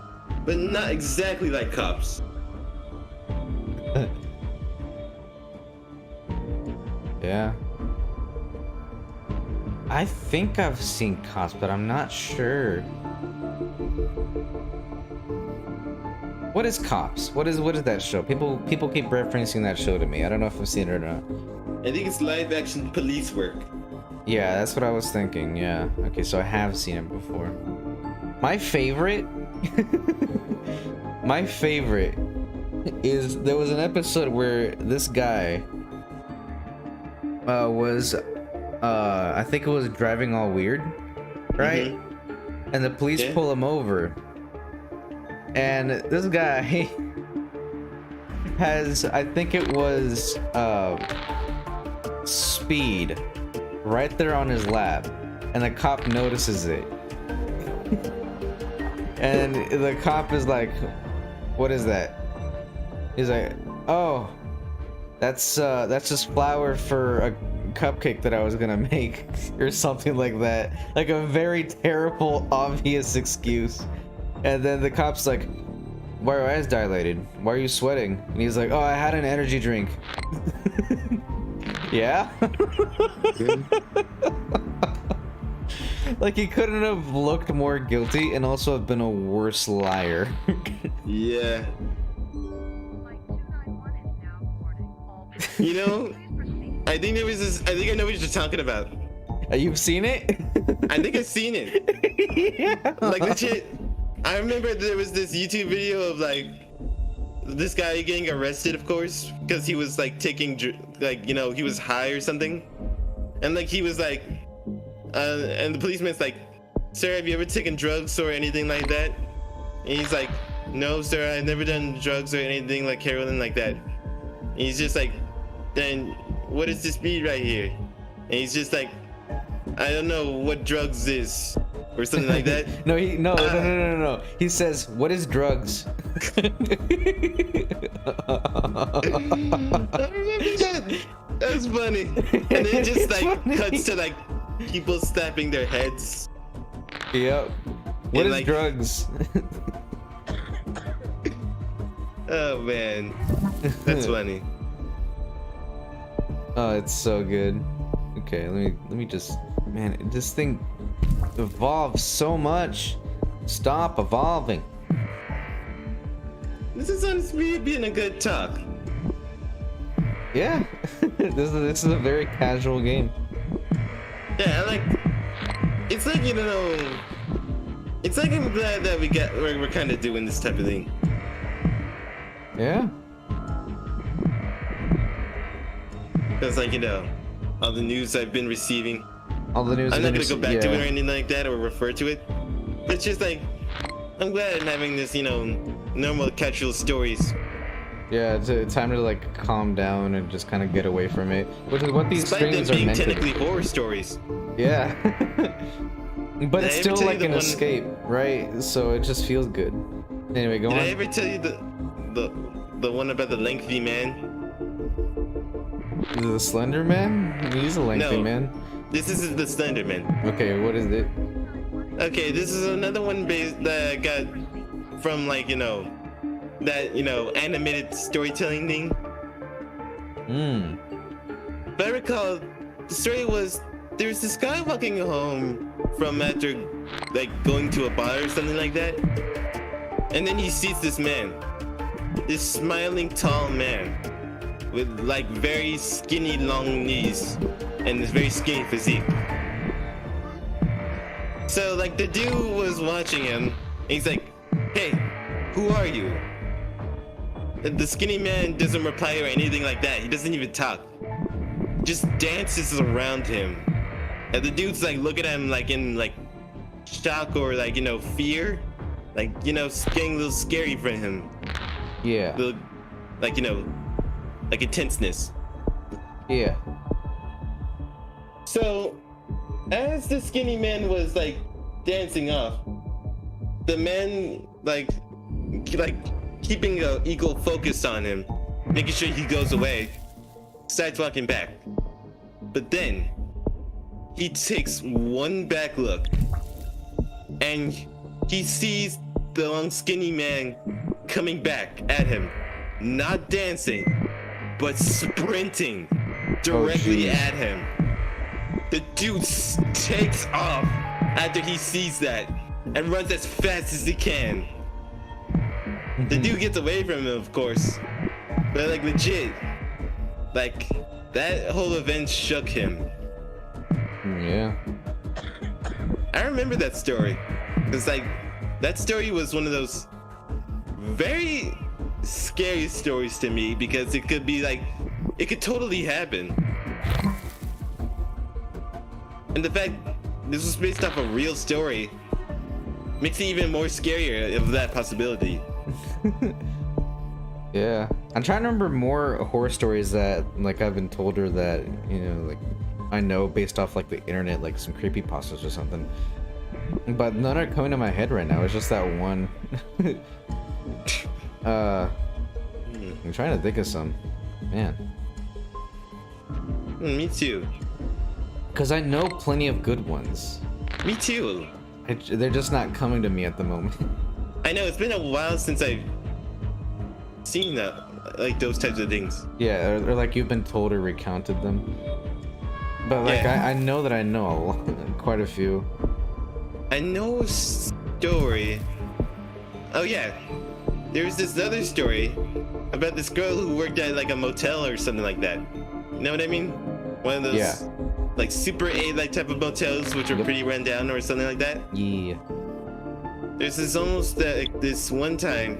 but not exactly like Cops. Yeah. I think I've seen Cops, but I'm not sure. What is Cops? What is that show? People keep referencing that show to me. I don't know if I've seen it or not. I think it's live action police work. Yeah, that's what I was thinking. Yeah. Okay, so I have seen it before. My favorite my favorite is there was an episode where this guy was I think it was driving all weird, right? Mm-hmm. And the police pull him over. And this guy has, I think it was speed right there on his lap, and the cop notices it. And the cop is like, "What is that?" He's like, "Oh, that's just flour for a cupcake that I was gonna make," or something like that. Like a very terrible, obvious excuse. And then the cop's like, "Why are your eyes dilated? Why are you sweating?" And he's like, "Oh, I had an energy drink." Yeah? Like he couldn't have looked more guilty and also have been a worse liar. Yeah. I think there was this. I think I know what you're talking about. You've seen it? I think I've seen it. Yeah. Like legit. I remember there was this YouTube video of like this guy getting arrested, of course, because he was like taking he was high or something, and like he was like, and the policeman's like, "Sir, have you ever taken drugs or anything like that?" And he's like, "No, sir, I've never done drugs or anything like heroin like that." And he's just like, "Then what is this speed right here?" And he's just like, "I don't know what drugs is," or something like that. No. He says, "What is drugs?" I remember that. That's funny. And then it just like cuts to like people snapping their heads. Yep. What is like, drugs? Oh man, that's funny. Oh, it's so good. Okay, let me just, man, this thing evolves so much. Stop evolving. This is honestly being a good talk. Yeah, this is a very casual game. Yeah, it's like it's like I'm glad that we're kind of doing this type of thing. Yeah. Because all the news I've been receiving. All the news. I'm not gonna go back to it or anything like that or refer to it. It's just like I'm glad I'm having this, normal casual stories. Yeah, it's time to like calm down and just kind of get away from it, which is what these Despite streams them are being meant to technically do. horror stories. Yeah. But it's Did I ever still tell like you an escape, right? So it just feels good. Anyway, go on. Did I ever tell you the one about the lengthy man? The Slender Man? He's a lengthy man. This is the Slender Man. Okay, what is it? Okay, this is another one that I got from that animated storytelling thing. But I recall the story was there was this guy walking home from after going to a bar or something like that, and then he sees this man, this smiling tall man with very skinny long knees and this very skinny physique. So the dude was watching him and he's like, "Hey, who are you?" And the skinny man doesn't reply or anything like that. He doesn't even talk. Just dances around him And the dude's like looking at him like in like shock or like, you know, fear. Like, you know, getting a little scary for him. Yeah. Like, you know, like intenseness. Yeah. So, as the skinny man was like dancing off, the man like keeping a equal focus on him, making sure he goes away, starts walking back. But then he takes one back look and he sees the long skinny man coming back at him, not dancing, but sprinting directly at him. The dude takes off after he sees that and runs as fast as he can. The dude gets away from him, of course, but like legit, like that whole event shook him. Yeah. I remember that story. It's like that story was one of those very scary stories to me because it could be like it could totally happen. And the fact this was based off a real story makes it even more scarier of that possibility. Yeah. I'm trying to remember more horror stories that like I've been told or that, you know, like I know based off like the internet, like some creepypastas or something. But none are coming to my head right now. It's just that one. I'm trying to think of some. Man. Me too. Because I know plenty of good ones. Me too. They're just not coming to me at the moment. I know it's been a while since I've seen that, like those types of things. Yeah, or like you've been told or recounted them. But like Yeah. I know that I know a lot, quite a few. I know a story. Oh yeah, there's this other story about this girl who worked at like a motel or something like that. You know what I mean? One of those like super A like type of motels which are pretty run down or something like that. Yeah. There's this almost like this one time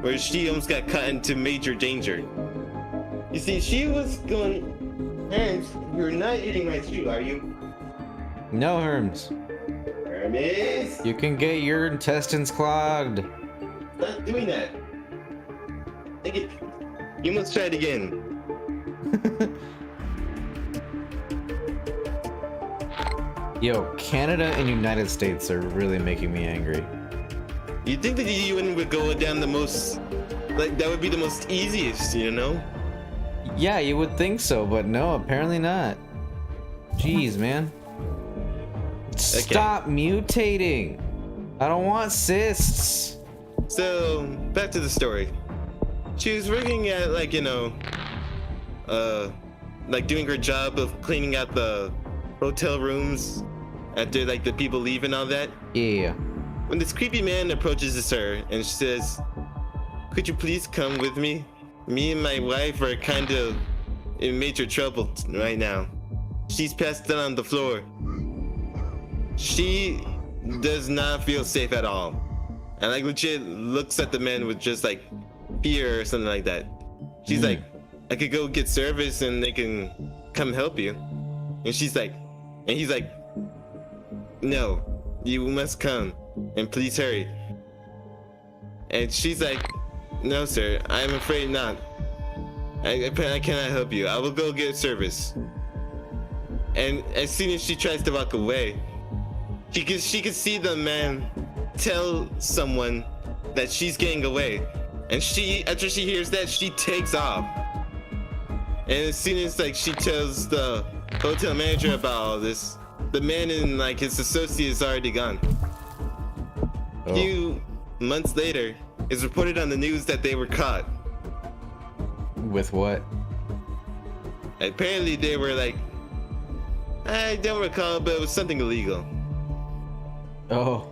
where she almost got cut into major danger. You see, she was going, Herms, you're not eating my shoe, are you? No, Herms. Hermes! You can get your intestines clogged. Stop doing that. Take it. You must try it again. Yo, Canada and United States are really making me angry. You'd think that the UN would go down the most, like that would be the most easiest, you know? Yeah, you would think so, but no, apparently not. Jeez, man. Stop mutating. I don't want cysts. So, back to the story. She was working at like, you know, like doing her job of cleaning out the hotel rooms after like the people leave and all that. Yeah. When this creepy man approaches her and she says, "Could you please come with me? Me and my wife are kind of in major trouble right now. She's passed out on the floor. She does not feel safe at all." And like legit looks at the man with just like fear or something like that. She's like, "I could go get service and they can come help you." And she's like, and he's like, "No, you must come and please hurry." And she's like, "No, sir, I'm afraid not. I cannot help you. I will go get service." And as soon as she tries to walk away, she could see the man tell someone that she's getting away. And after she hears that, she takes off. And as soon as like she tells the hotel manager about all this, the man and like his associates already gone. A few months later, it's reported on the news that they were caught. With what? Apparently they were like, I don't recall, but it was something illegal. Oh.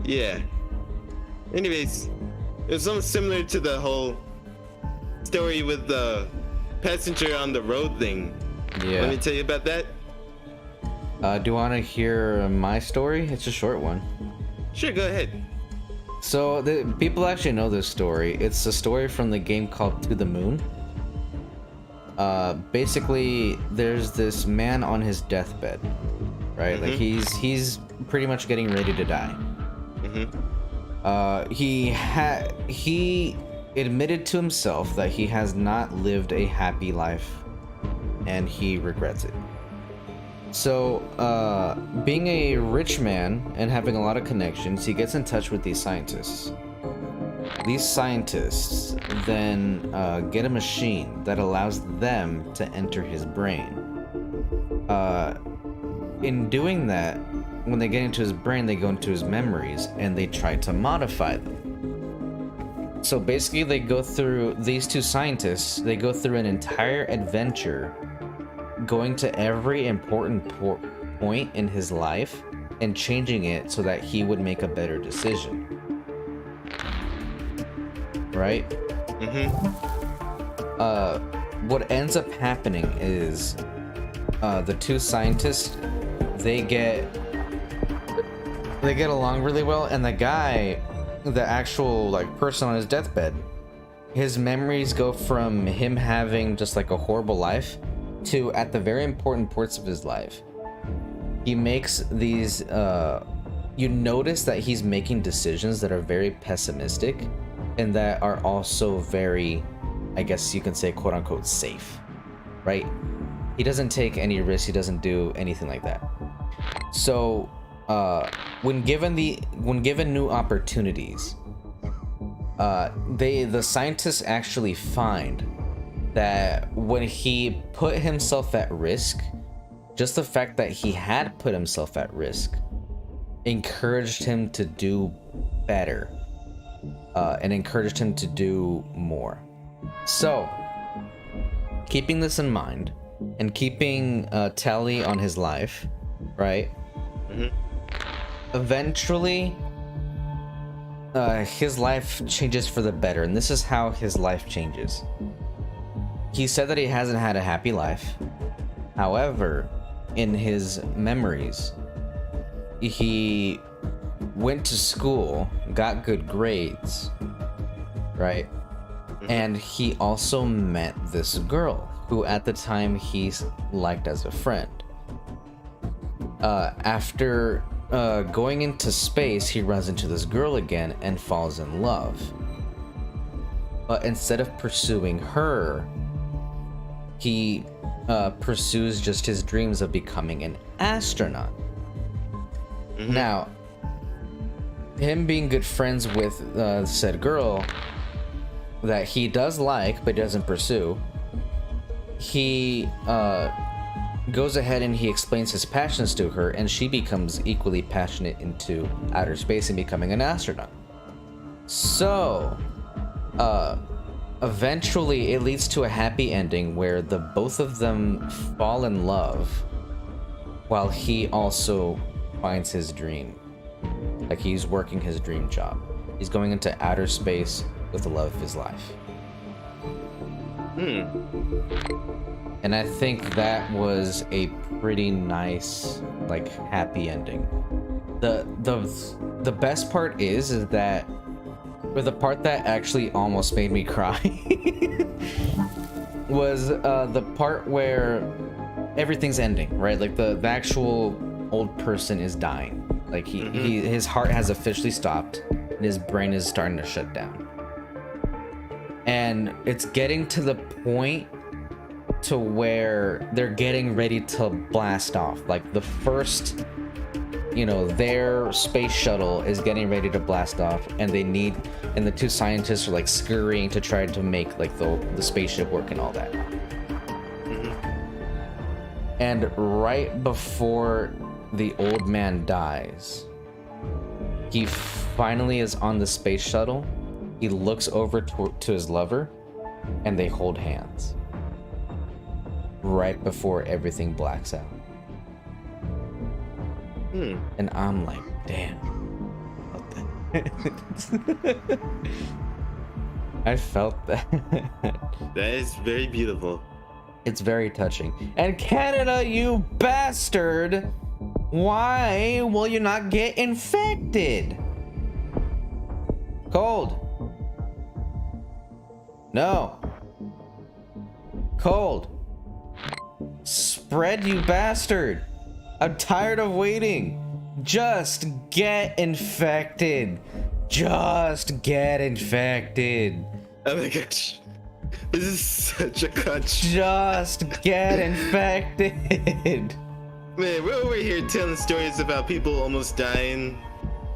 Yeah. Anyways, it was something similar to the whole story with the passenger on the road thing. Yeah. Let me tell you about that. Do you want to hear my story? It's a short one. Sure, go ahead. So the people actually know this story. It's a story from the game called To the Moon. Basically, there's this man on his deathbed, right? Like he's pretty much getting ready to die. He admitted to himself that he has not lived a happy life, and he regrets it. So, being a rich man and having a lot of connections, he gets in touch with these scientists. These scientists then get a machine that allows them to enter his brain. In doing that, when they get into his brain, they go into his memories and they try to modify them. So basically, they go through, these two scientists, they go through an entire adventure going to every important point in his life and changing it so that he would make a better decision. Right? What ends up happening is the two scientists, they get along really well, and the guy, the actual like person on his deathbed, his memories go from him having just like a horrible life to at the very important parts of his life, he makes these you notice that he's making decisions that are very pessimistic and that are also very, I guess you can say, quote unquote, safe, right? He doesn't take any risks, he doesn't do anything like that. So when given new opportunities, the scientists actually find that when he put himself at risk, just the fact that he had put himself at risk encouraged him to do better, and encouraged him to do more. So, keeping this in mind and keeping tally on his life, right? Eventually, his life changes for the better, and this is how his life changes. He said that he hasn't had a happy life. However, in his memories, he went to school, got good grades, right? And he also met this girl who at the time he liked as a friend. After going into space, he runs into this girl again and falls in love. But instead of pursuing her, he pursues just his dreams of becoming an astronaut. Now, him being good friends with said girl that he does like but doesn't pursue, he goes ahead and he explains his passions to her, and she becomes equally passionate into outer space and becoming an astronaut. So, eventually it leads to a happy ending where the both of them fall in love while he also finds his dream. Like, he's working his dream job. He's going into outer space with the love of his life. And I think that was a pretty nice, like, happy ending. The best part is that, or the part that actually almost made me cry, was the part where everything's ending, right? Like the actual old person is dying. Like his heart has officially stopped and his brain is starting to shut down. And it's getting to the point to where they're getting ready to blast off. Like the first, their space shuttle is getting ready to blast off, and the two scientists are like scurrying to try to make like the spaceship work and all that. And right before the old man dies, he finally is on the space shuttle. He looks over to his lover, and they hold hands right before everything blacks out. And I'm like, damn. I felt that. That is very beautiful. It's very touching. And Canada, you bastard! Why will you not get infected? Cold. No. Cold. Spread, you bastard. I'm tired of waiting. Just get infected. Just get infected. Oh my gosh. This is such a crunch. Just get infected. Man, we're over here telling stories about people almost dying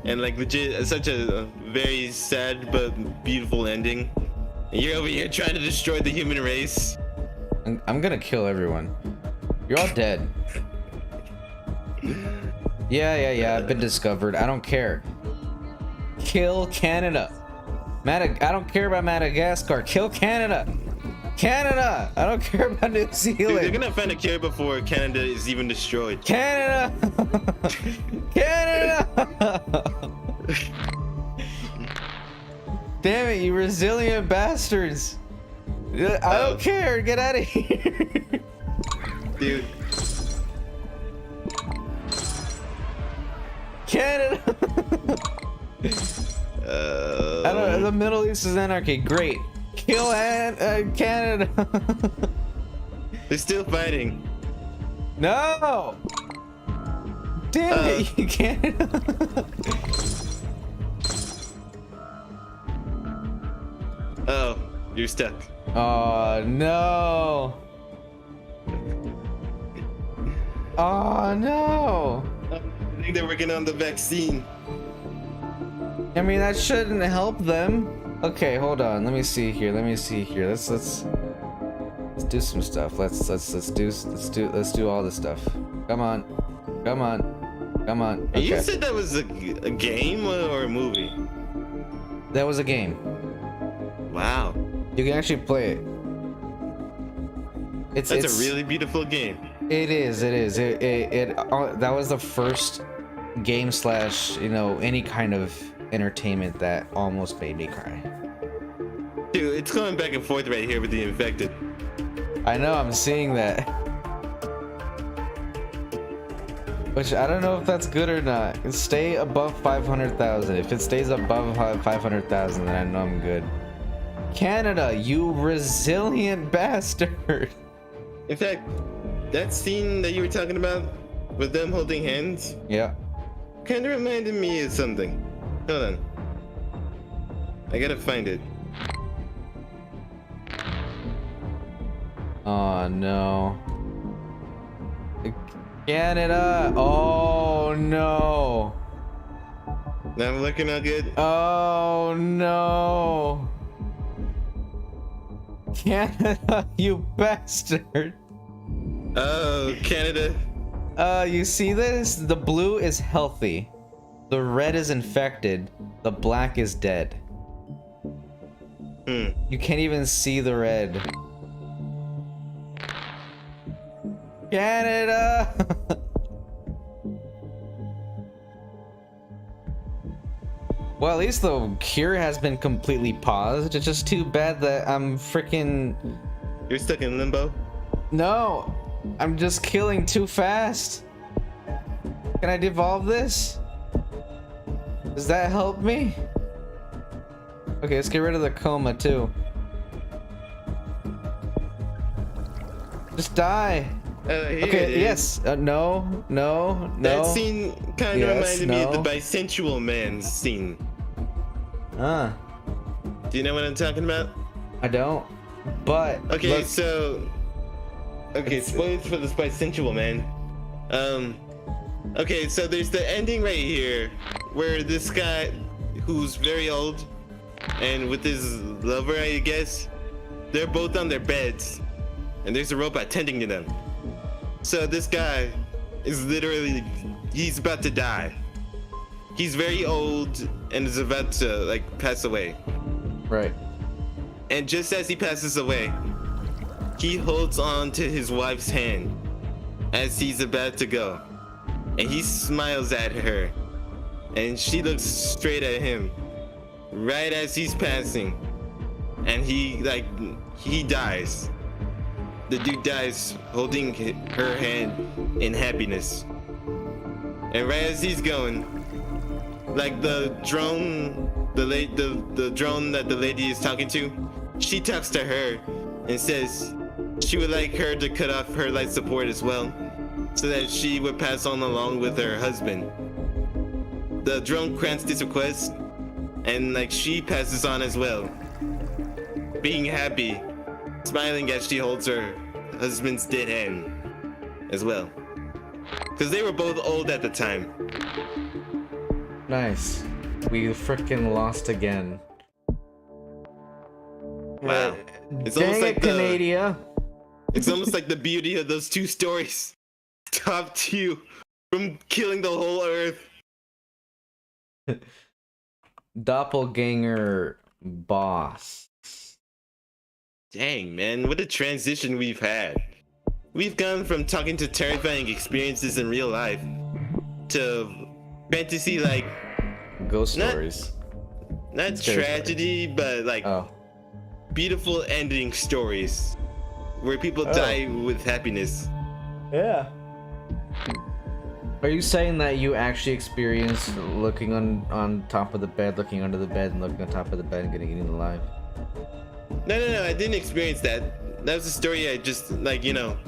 and like legit such a very sad but beautiful ending. And you're over here trying to destroy the human race. I'm gonna kill everyone. You're all dead. Yeah, I've been discovered. I don't care. Kill Canada. I don't care about Madagascar. Kill Canada. Canada! I don't care about New Zealand. Dude, they're gonna find a cure before Canada is even destroyed. Canada! Canada! Damn it, you resilient bastards. I don't care. Get out of here. Dude. Canada! I don't know, the Middle East is anarchy. Great. Kill Canada. They're still fighting. No! Damn it, you can't. Oh, you're stuck. Oh no! Oh no! I think they're working on the vaccine. I mean, that shouldn't help them. Okay, hold on. Let me see here. Let's do some stuff. Let's do all this stuff. Come on. Okay. You said that was a game or a movie? That was a game. Wow. You can actually play it. It's a really beautiful game. It is. That was the first game / any kind of entertainment that almost made me cry. Dude, it's going back and forth right here with the infected. I know, I'm seeing that. Which I don't know if that's good or not. Stay above 500,000. If it stays above 500,000, then I know I'm good. Canada, you resilient bastard. In fact, that scene that you were talking about with them holding hands, Yeah. kind of reminded me of something. Hold on. I gotta find it. Oh no. Canada. Oh no. Not looking all good. Oh no. Canada, you bastard. Oh, Canada. You see this? The blue is healthy. The red is infected. The black is dead. You can't even see the red. Canada! Well, at least the cure has been completely paused. It's just too bad that I'm freaking... You're stuck in limbo? No! I'm just killing too fast. Can I devolve this? Does that help me? Okay, let's get rid of the coma too. Just die. Here Okay, it is. yes. No. That scene kind of Yes, reminded me of no. the bisensual man scene. Ah, Do you know what I'm talking about? I don't. But Okay, look, so... Okay, spoilers for the bisensual man. Okay, so there's the ending right here where this guy who's very old and with his lover, I guess, they're both on their beds and there's a robot tending to them. So this guy is literally, he's about to die. He's very old and is about to like pass away. right. And just as he passes away, he holds on to his wife's hand as he's about to go. And he smiles at her. And she looks straight at him right as he's passing. And he dies. The dude dies holding her hand in happiness. And right as he's going, like the drone, the drone that the lady is talking to, she talks to her and says she would like her to cut off her life support as well, so that she would pass on along with her husband. The drone grants this request, and like she passes on as well, being happy, smiling as she holds her husband's dead hand as well, because they were both old at the time. Nice. We freaking lost again. Wow. It's Dang almost like Canada. It's almost like the beauty of those two stories stopped you from killing the whole earth. Doppelganger boss. Dang, man, what a transition we've had. We've gone from talking to terrifying experiences in real life to fantasy, like Ghost stories. not tragedy, but like beautiful ending stories where people die with happiness. Yeah. Are you saying that you actually experienced looking on top of the bed, looking under the bed, and looking on top of the bed and getting eaten alive? No, I didn't experience that. That was a story I just, like, you know,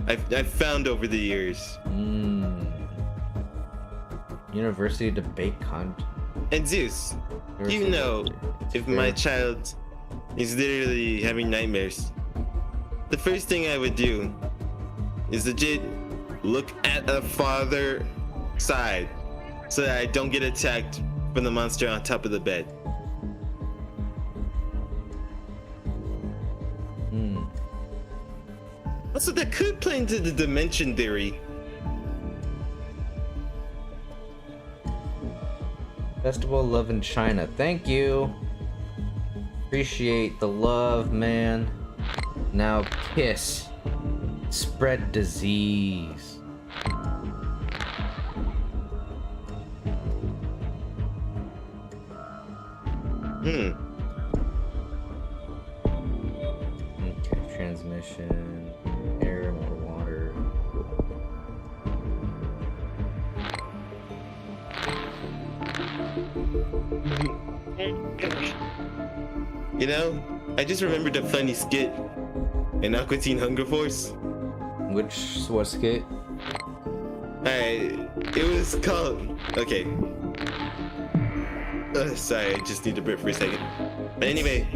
I found over the years. University debate cunt. And Zeus, you know, if my child is literally having nightmares, the first thing I would do is legit look at a farther side so that I don't get attacked from the monster on top of the bed. Also, that could play into the dimension theory. Festival of Love in China. Thank you. Appreciate the love, man. Now kiss. Spread disease. Okay, transmission. Air, more water. You know, I just remembered a funny skit in Aqua Teen Hunger Force. Which was skit? Alright, it was called. Okay. Sorry, I just need to breathe for a second. But anyway,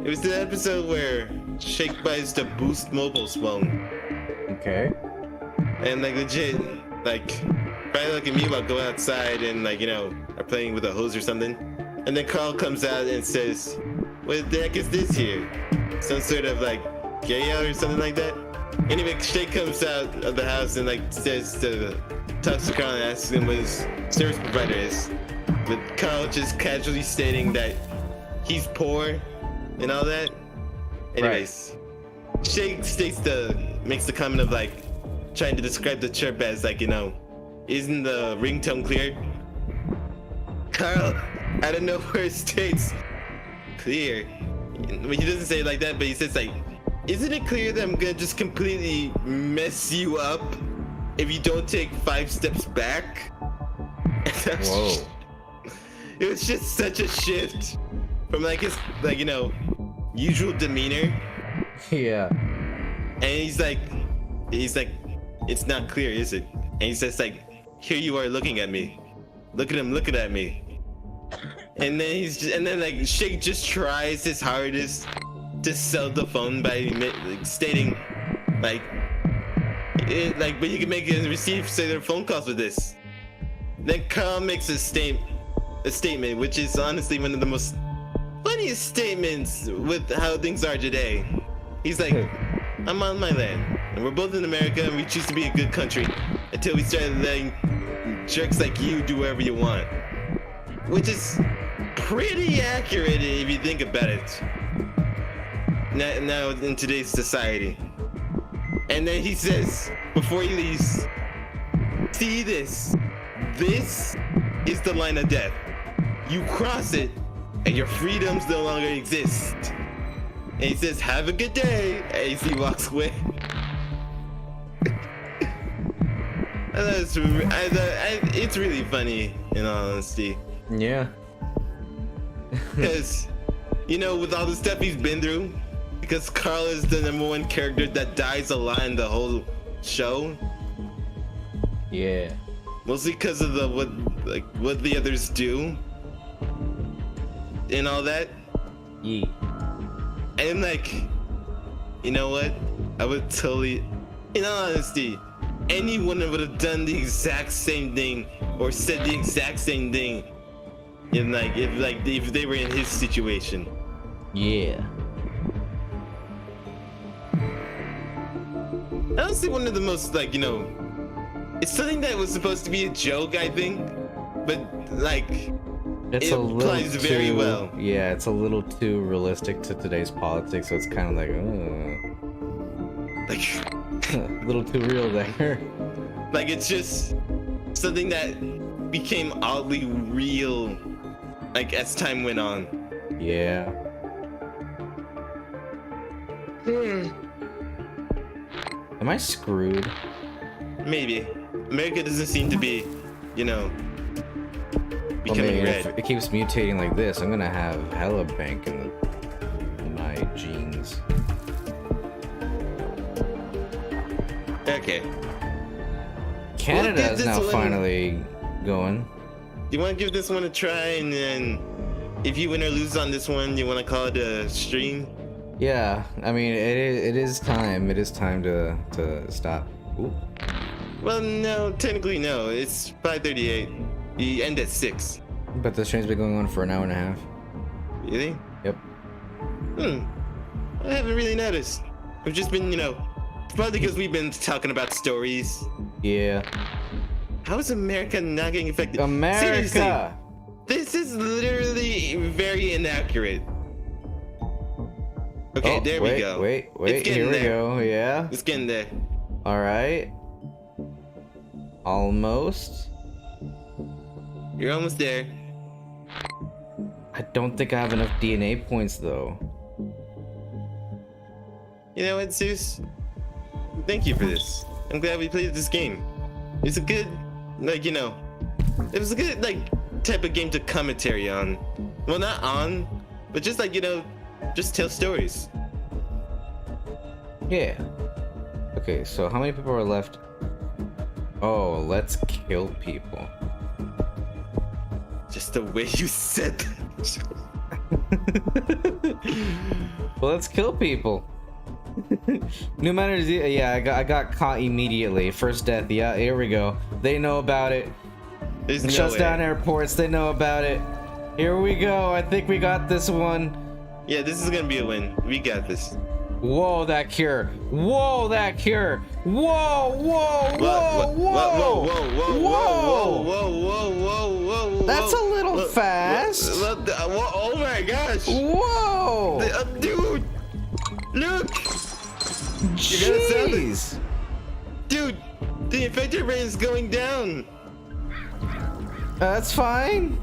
it was the episode where Shake buys the Boost mobile phone. Okay. And like legit, like probably like me while go outside and like, you know, are playing with a hose or something. And then Carl comes out and says, "What the heck is this here? Some sort of like gay out or something like that?" Anyway, Shake comes out of the house and like talks to Carl and asks him what his service provider is. But Carl just casually stating that he's poor and all that. Anyways, Shake makes the comment of like trying to describe the chirp as like, you know, isn't the ringtone clear? Carl out of nowhere states clear. He doesn't say it like that, but he says like, isn't it clear that I'm gonna just completely mess you up if you don't take 5 steps back? Whoa. It was just such a shift from like his, like, you know, usual demeanor. Yeah. And he's like, it's not clear, is it? And he says like, here you are looking at me. Look at him looking at me. And then like Shake just tries his hardest to sell the phone by like, stating like, but you can make and receive cellular phone calls with this. Then Carl makes a statement, which is honestly one of the most funniest statements with how things are today. He's like, I'm on my land, and we're both in America, and we choose to be a good country until we start letting jerks like you do whatever you want. Which is pretty accurate if you think about it. Now in today's society. And then he says, before he leaves, see this. This is the line of death. You cross it, and your freedoms no longer exist. And he says, have a good day, as he walks away. It's really funny, in all honesty. Yeah. Because, you know, with all the stuff he's been through because Carl is the #1 character that dies a lot in the whole show. Yeah. Mostly because of what the others do and all that. Yeah. And like, you know what? I would totally, in all honesty, anyone would have done the exact same thing or said the exact same thing. In if they were in his situation. Yeah. Honestly, one of the most it's something that was supposed to be a joke, I think, but It's it a little applies too, very well. Yeah, it's a little too realistic to today's politics, so it's kind of like, a little too real there. Like, it's just something that became oddly real, as time went on. Yeah. Am I screwed? Maybe. America doesn't seem to be, becoming If red. it keeps mutating like this, I'm gonna have hella bank in my genes. Okay. Canada give is this now one- finally going. Do you want to give this one a try, and then if you win or lose on this one, you want to call it a stream? Yeah, I mean it is time. It is time to stop. Ooh. Well, no, technically no. It's 5:38. You end at 6. But the stream's been going on for an hour and a half. Really? Yep. I haven't really noticed. We've just been, probably because we've been talking about stories. Yeah. How is America not getting affected? America. Seriously, this is literally very inaccurate. Okay, Oh, there wait, we go. Wait, It's getting here we there. go. Yeah. It's getting there. All right. Almost. You're almost there. I don't think I have enough DNA points though. You know what, Zeus? Thank you for this. I'm glad we played this game. It's a good, it was a good, type of game to commentary on. Well, not on, but just just tell stories. Yeah. Okay, so how many people are left? Oh, let's kill people. Just the way you said that. Well, let's kill people. No matter, yeah, I got caught immediately. First death. Yeah, here we go. They know about it. There's It no shuts way. down airports. They know about it. Here we go. I think we got this one. Yeah, this is gonna be a win. We got this. Whoa, that cure. Whoa, that cure. Whoa, whoa, whoa, whoa, whoa. That's a little fast. Oh my gosh. Whoa. Dude, look. You gotta sell it. Jeez. Dude, the infected rate is going down. That's fine.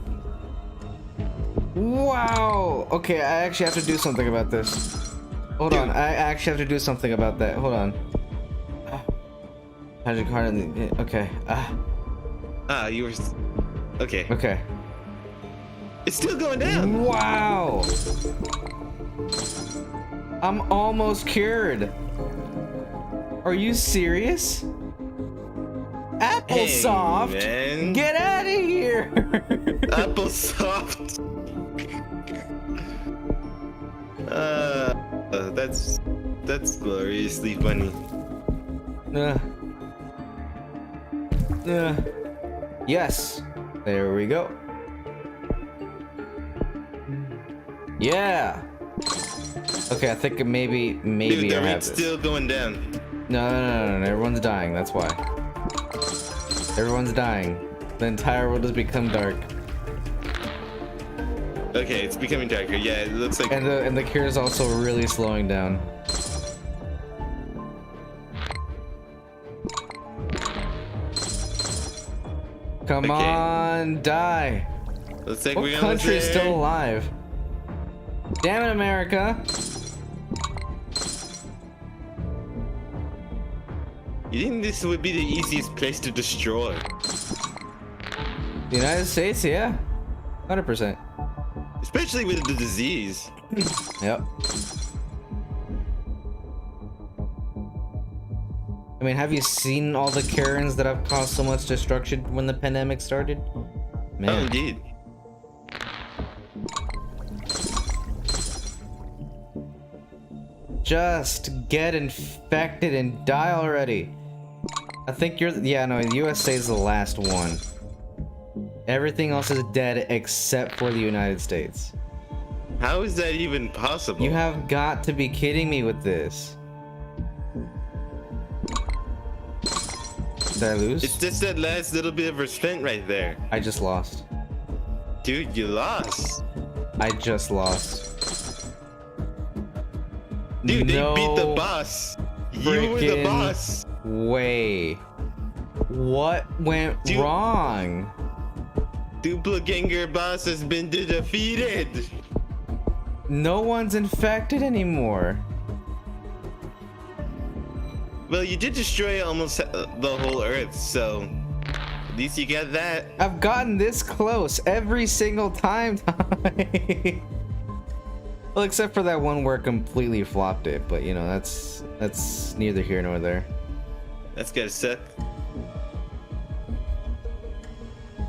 Wow. Okay, I actually have to do something about this. Hold on, I actually have to do something about that. Hold on. Magic card in the... Okay. You were... Okay. Okay. It's still going down. Wow. I'm almost cured. Are you serious? Applesoft, Hey, man. get out of here. Applesoft. That's gloriously funny. Yes. There we go. Yeah. Okay, I think maybe Dude, I the have rate's this. still going down. No, everyone's dying. That's why. Everyone's dying. The entire world has become dark. Okay, it's becoming darker. Yeah, it looks like. And the cure is also really slowing down. Come Okay. on, die. Looks like What we're almost country is there. still alive? Damn it, America! You think this would be the easiest place to destroy? The United States, yeah, 100%. Especially with the disease. Yep. I mean, have you seen all the Karens that have caused so much destruction when the pandemic started? Oh, Man. indeed. Just get infected and die already. I think you're, yeah, no, USA is the last one. Everything else is dead except for the United States. How is that even possible? You have got to be kidding me with this. Did I lose? It's just that last little bit of restraint right there. I just lost. Dude, you lost. I just lost. Dude, No they beat the boss. You were the frickin' boss. way. What went wrong? Doppelganger boss has been defeated. No one's infected anymore. Well, you did destroy almost the whole Earth, so at least you got that. I've gotten this close every single time. Well, except for that one where I completely flopped it, but you know, that's neither here nor there. That's gotta suck.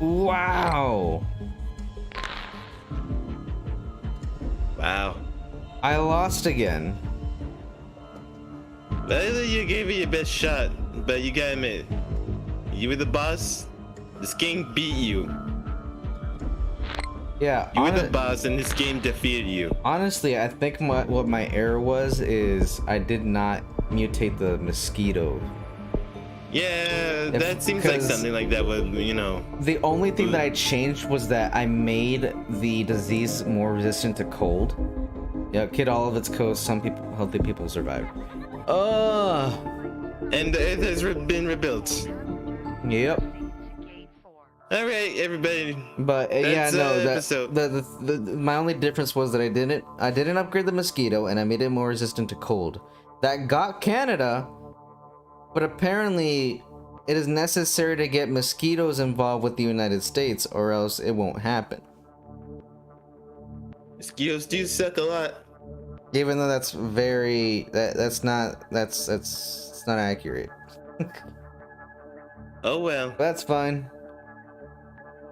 Wow. Wow. I lost again. Well, you gave it your best shot, but you gotta admit, you were the boss. This game beat you. Yeah, You were the boss, and this game defeated you. honestly, I think what my error was is I did not mutate the mosquito. Yeah, that seems like something like that would, you know. The only thing that I changed was that I made the disease more resistant to cold. Yeah, kid all of its codes, some people, healthy people survived. And the Earth has been rebuilt. Yep. All right, everybody. But yeah, That's, no, episode. my only difference was that I didn't upgrade the mosquito and I made it more resistant to cold. That got Canada, but apparently it is necessary to get mosquitoes involved with the United States or else it won't happen. Mosquitoes do suck a lot. Even though that's very that's not accurate. Oh well. That's fine.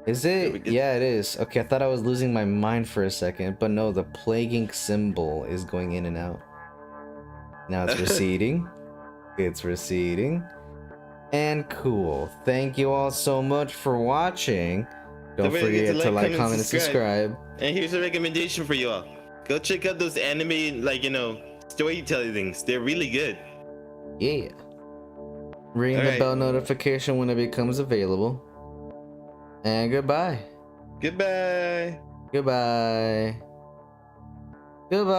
Is we it? get- Yeah, it is. Okay, I thought I was losing my mind for a second, but no, the plague ink symbol is going in and out. Now it's receding. It's receding. And cool. Thank you all so much for watching. Don't forget to like, comment, and subscribe. And here's a recommendation for you all. Go check out those anime, like, you know, storytelling things. They're really good. Yeah. Ring the Alright. bell notification when it becomes available. And goodbye. Goodbye. Goodbye. Goodbye.